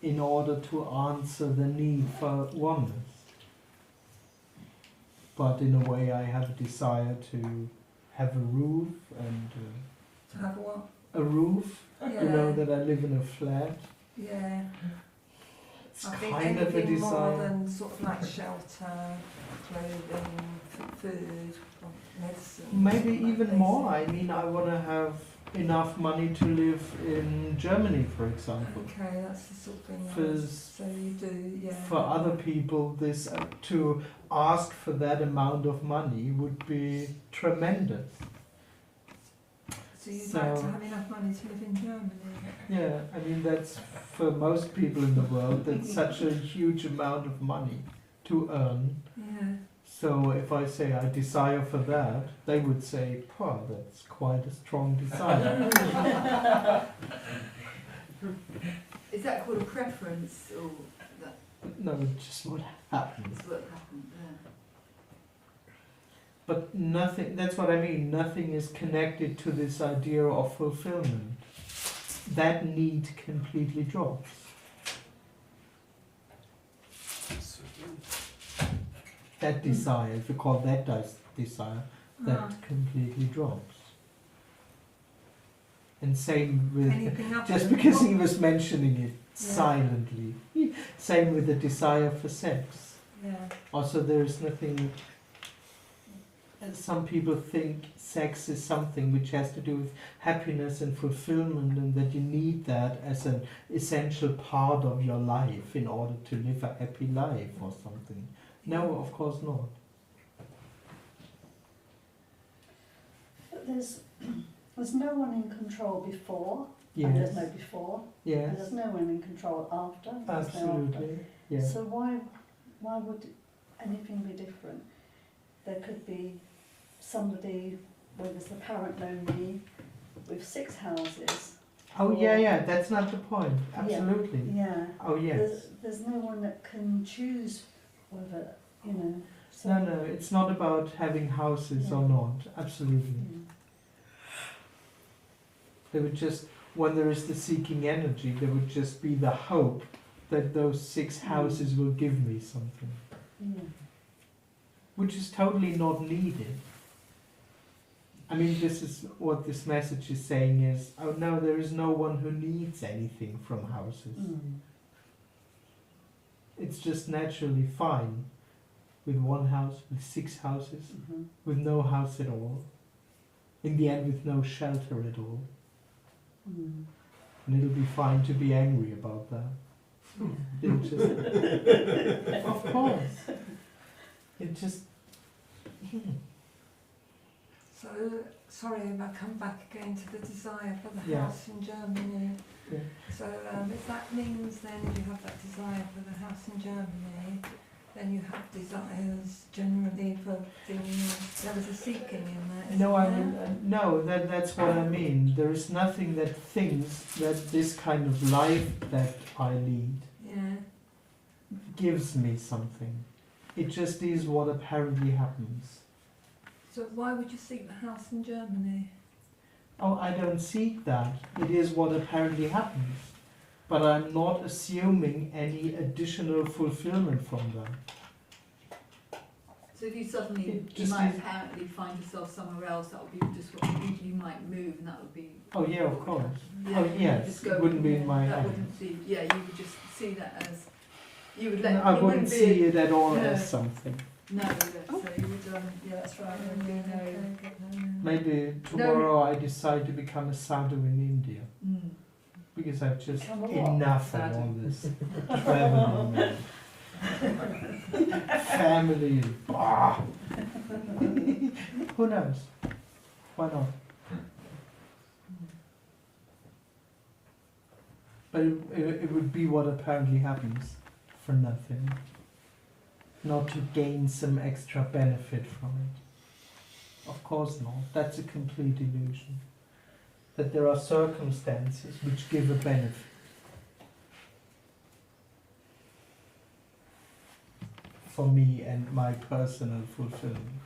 in order to answer the need for oneness. But in a way, I have a desire to have a roof and To have what? a roof. Yeah. You know that I live in a flat. Yeah. It's I think kind of a anything more desire. than sort of like shelter, clothing, food, or medicine. Maybe like even more. I basic. mean, I want to have enough money to live in Germany, for example. Okay, that's the sort of thing. For- So you do, yeah. For other people, this to ask for that amount of money would be tremendous. So you'd so- like to have enough money to live in Germany. Yeah, I mean that's for most people in the world. That's such a huge amount of money to earn. Yeah. So if I say I desire for that, they would say, "Oh, that's quite a strong desire." Is that called a preference, or that No, it's just what happens. is what happened there? But nothing, that's what I mean, nothing is connected to this idea of fulfillment. That need completely drops. That desire, if you call that desire, that completely drops. And same with, Anything up just to- because he was mentioning it Yeah. silently. Same with the desire for sex. Yeah. Also, there is nothing. Some people think sex is something which has to do with happiness and fulfillment, and that you need that as an essential part of your life in order to live a happy life or something. No, of course not. But there's no one in control before, and there's no Yes. before, and Yes. there's no one in control after, and there's no after. Absolutely. Yeah. So why would anything be different? There could be somebody with as apparent lonely with 6 houses. Oh yeah. That's not the point. Absolutely. Yeah. Oh yes. There's no one that can choose whether, you know. So, No. It's not about having houses or Yeah. not. Absolutely. Yeah. There would just, when there is the seeking energy, there would just be the hope that those 6 houses will give me something, Yeah. which is totally not needed. I mean, this is what this message is saying is, oh no, there is no one who needs anything from houses. Mm. It's just naturally fine with 1 house, with 6 houses, Mhm. with no house at all. In the end, with no shelter at all. Mm. And it'll be fine to be angry about that. It just, of course. It just. So, sorry, if I come back again to the desire for the Yeah. house in Germany. Yeah. So, if that means then you have that desire for the house in Germany, then you have desires generally for things. There was a seeking in that. No, I isn't mean, there? no, that's what I mean. There is nothing that thinks that this kind of life that I lead Yeah. gives me something. It just is what apparently happens. So why would you seek the house in Germany? Oh, I don't seek that. It is what apparently happens. But I'm not assuming any additional fulfillment from that. So if you suddenly, It you just might is- apparently find yourself somewhere else, that would be just what you might move, and that would be. Oh yeah, of course. Yeah, Oh, you would yes, just it go- wouldn't be in my That hands. wouldn't be, yeah, you would just see that as, you would let. I you wouldn't be see it at all no. as something. No, so you would, yeah, that's right, you would go, no. Maybe tomorrow I decide to become a sadhu in India. Mm. Because I've just Become a what? enough of Sadhu. all this traveling. Family. Bah. Who knows? Why not? But it would be what apparently happens for nothing. Not to gain some extra benefit from it. Of course not. That's a complete illusion. That there are circumstances which give a benefit. For me and my personal fulfillment.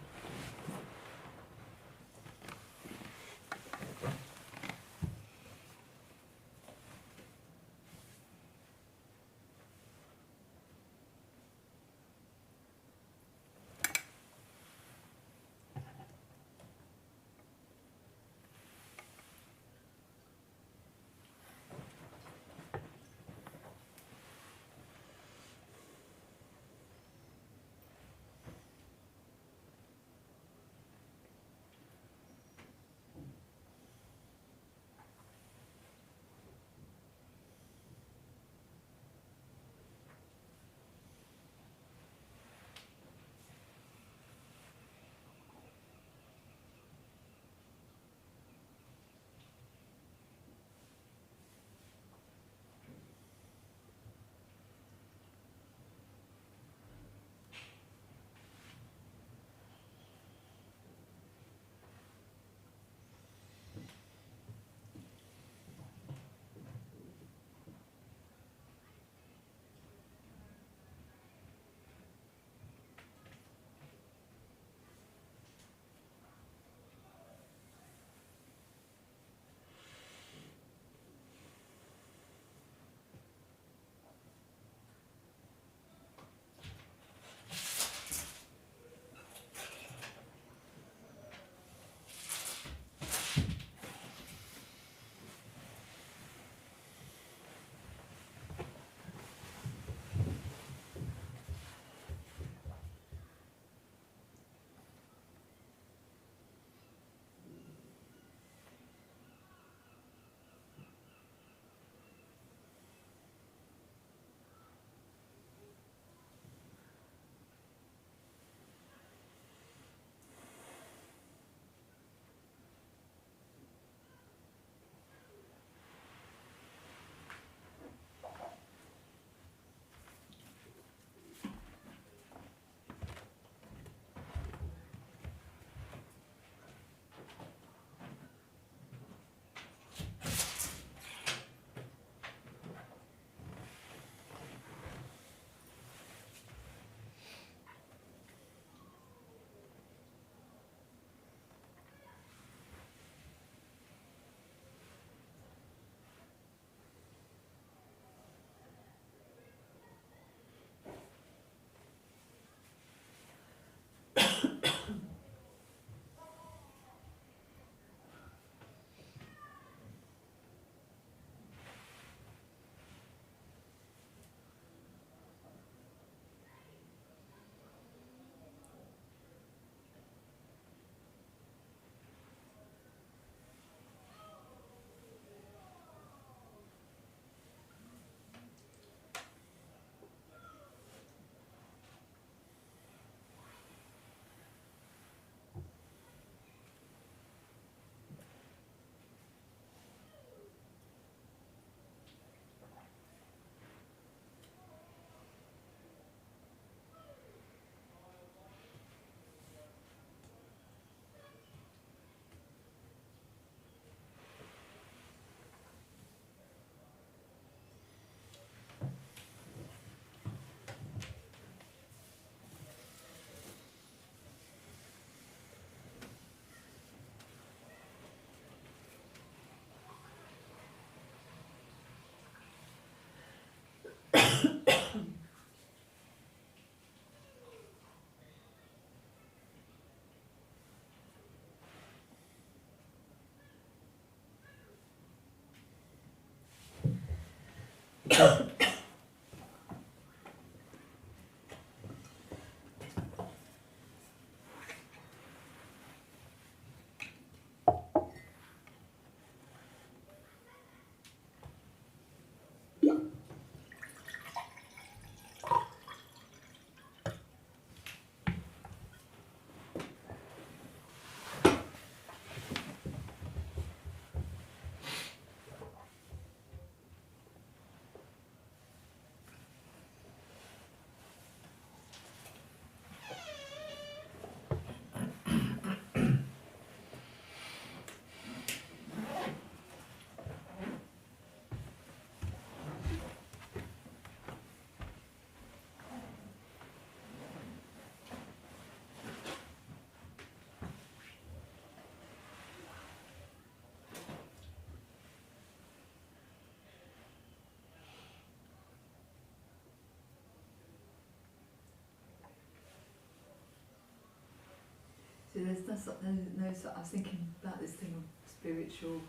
So there's no, I was thinking about this thing of spiritual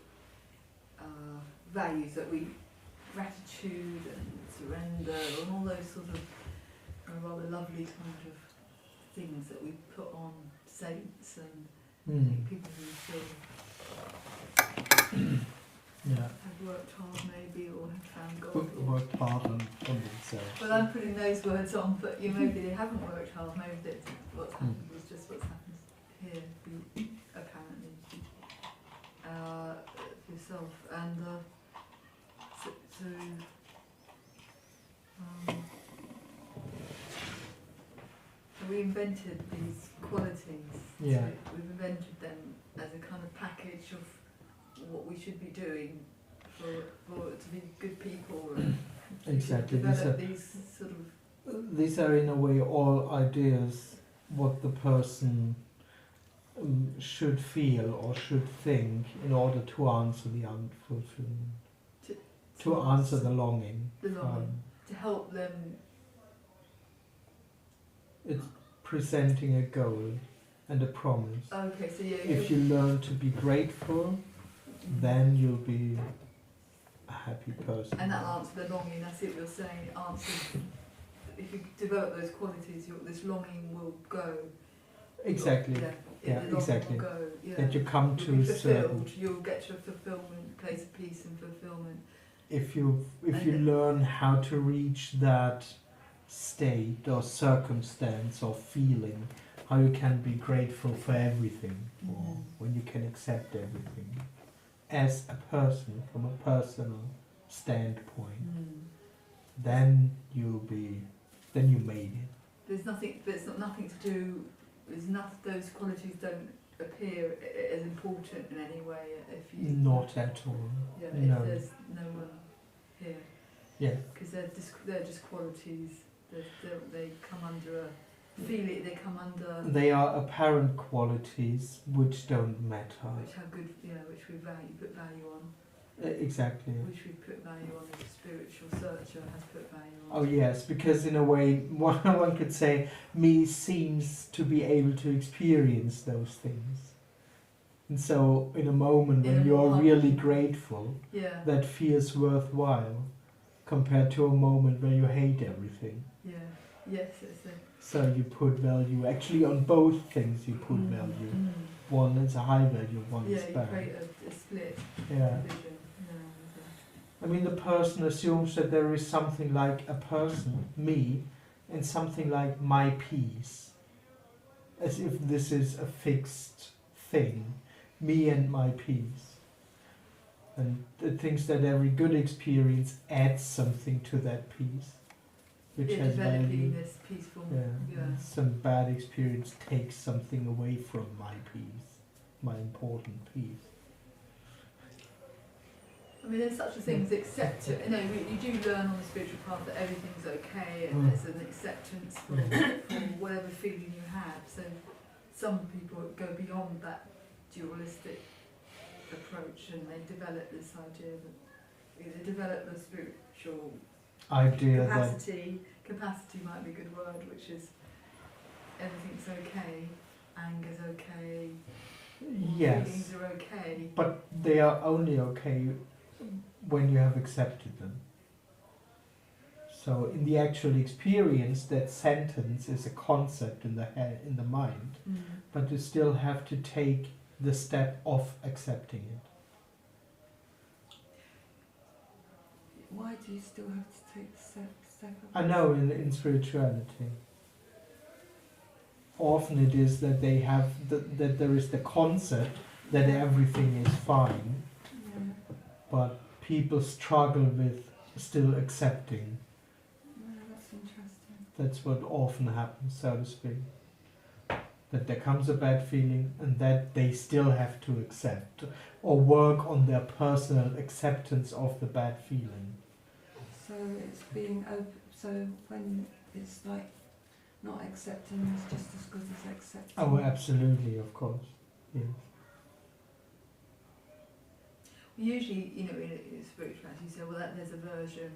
values that we, gratitude and surrender and all those sort of rather lovely kind of things that we put on saints and people who feel have worked hard maybe or have found God. Worked hard on themselves. Well, I'm putting those words on, but maybe they haven't worked hard. Maybe what's happened was just what's happened here, apparently, for yourself. And so we invented these qualities. Yeah. So we've invented them as a kind of package of what we should be doing for to be good people. And Exactly. develop these sort of. These are in a way all ideas what the person should feel or should think in order to answer the unfulfillment, to answer the longing. The longing. To help them. It's presenting a goal and a promise. Okay, so yeah. If you learn to be grateful, then you'll be a happy person. And that'll answer the longing. That's it. You're saying it answers. If you develop those qualities, this longing will go. Exactly. Yeah, the exactly. Will go, yeah. That you come You'll to be a certain. fulfilled. You'll get to a fulfillment, place of peace and fulfillment. If you learn how to reach that state or circumstance or feeling, how you can be grateful for everything, or when you can accept everything as a person from a personal standpoint, then you made it. There's nothing. But it's not nothing to do. Those qualities don't appear as important in any way if you. Not at all. Yeah. No. If there's no one here. Yeah. Because they're just qualities. They come under a feeling. They come under. They are apparent qualities which don't matter. Which have good. Which we put value on. Exactly. Which we put value on. As a spiritual searcher has put value on. Oh yes, because in a way, one could say, me seems to be able to experience those things. And so, in a moment when you're really grateful, that feels worthwhile, compared to a moment where you hate everything. Yeah. Yes, it's a. So you put value, actually on both things you put value. One is a high value, one is bad. Yeah, you create a split Yeah. vision. I mean, the person assumes that there is something like a person, me, and something like my peace. As if this is a fixed thing, me and my peace. And it thinks that every good experience adds something to that peace, which has value. This peaceful. And some bad experience takes something away from my peace, my important peace. I mean, there's such a thing as accept it. You do learn on the spiritual path that everything's okay, and there's an acceptance for whatever feeling you have. So some people go beyond that dualistic approach, and they develop this idea that they develop the spiritual idea capacity. Capacity might be a good word, which is everything's okay, anger's okay, yes, feelings are okay. But they are only okay when you have accepted them. So in the actual experience, that sentence is a concept in the head, in the mind, but you still have to take the step of accepting it. Why do you still have to take the step of I know in spirituality, often it is that they have that there is the concept that everything is fine, but people struggle with still accepting. That's interesting. That's what often happens, so to speak. That there comes a bad feeling and that they still have to accept or work on their personal acceptance of the bad feeling. So it's being open. So when it's like not accepting is just as good as accepting. Oh, absolutely, of course. Yes. Usually, in spirituality, you say, well, there's aversion,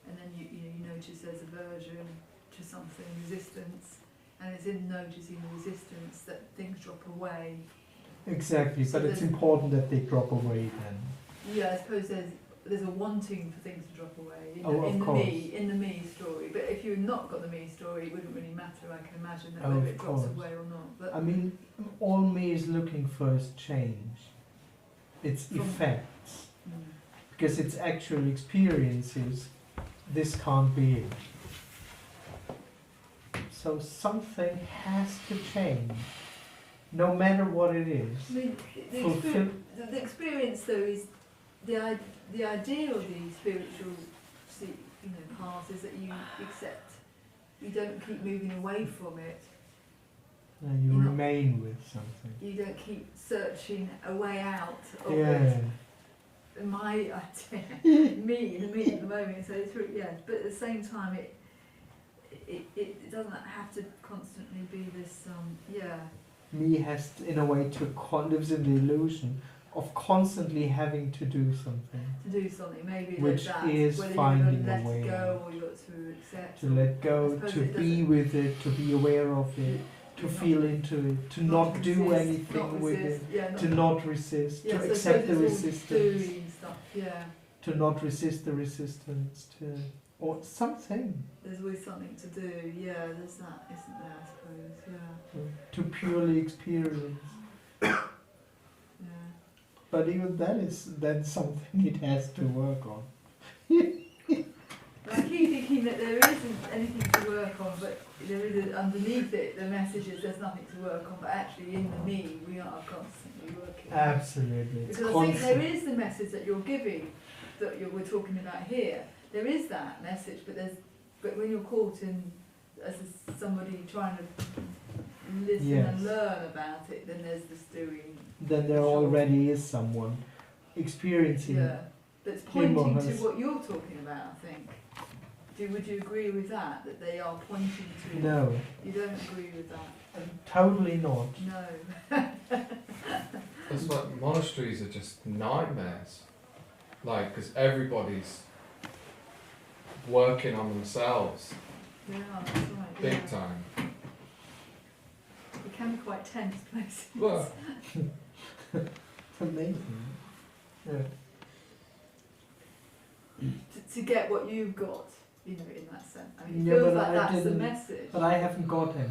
and then you notice there's aversion to something, resistance, and it's in noticing the resistance that things drop away. Exactly, So but it's there's- important that they drop away then. Yeah, I suppose there's a wanting for things to drop away in, Oh, the, of in the course. in the me story. But if you've not got the me story, it wouldn't really matter. I can imagine that Oh, whether of it drops course. away or not. But I mean, all me is looking for is change. It's From- effects. mm, Because it's actual experiences. This can't be it. So something has to change. No matter what it is. I mean, the, Fulfill- the experience though is the idea of the spiritual path is that you accept, you don't keep moving away from it, You You're not- remain with something. you don't keep searching a way out of Yeah. it. My idea, me at the moment, so it's really, yeah, but at the same time it doesn't have to constantly be this, Me has, in a way, lives in the illusion of constantly having to do something. to do something, maybe Which like that, is whether finding you've got a to let way it go out. or you've got to accept. To let go, I suppose to it be doesn't- with it, to be aware of it, to not- feel into it, to not do resist, anything not with resist, it, yeah, to not resist, yeah, to so I accept the suppose it's all resistance, doing stuff, yeah. to not resist the resistance, or something, There's always something to do, yeah, there's that, isn't there, I suppose, yeah, to purely experience. yeah. But even that is then something it has to work on. But I keep thinking that there isn't anything to work on, but there is underneath it, the message is there's nothing to work on, but actually in the me, we are constantly working. Absolutely, it's Because I think there constant. is the message that you're giving, that we're talking about here. There is that message, but when you're caught in as somebody trying to listen Yes. and learn about it, then there's this doing. Then there Sure. already is someone experiencing. Yeah, that's him or pointing to hers. what you're talking about. I think. Would you agree with that? That they are pointing to. No, You don't agree with that. totally not. No. That's like monasteries are just nightmares. Like, because everybody's working on themselves Yeah, that's right. big yeah. time. It can be quite tense places. Well, It's amazing. Yeah. To get what you've got, in that sense. I mean, it Yeah, feels but like I that's the didn't- message. But I haven't got any.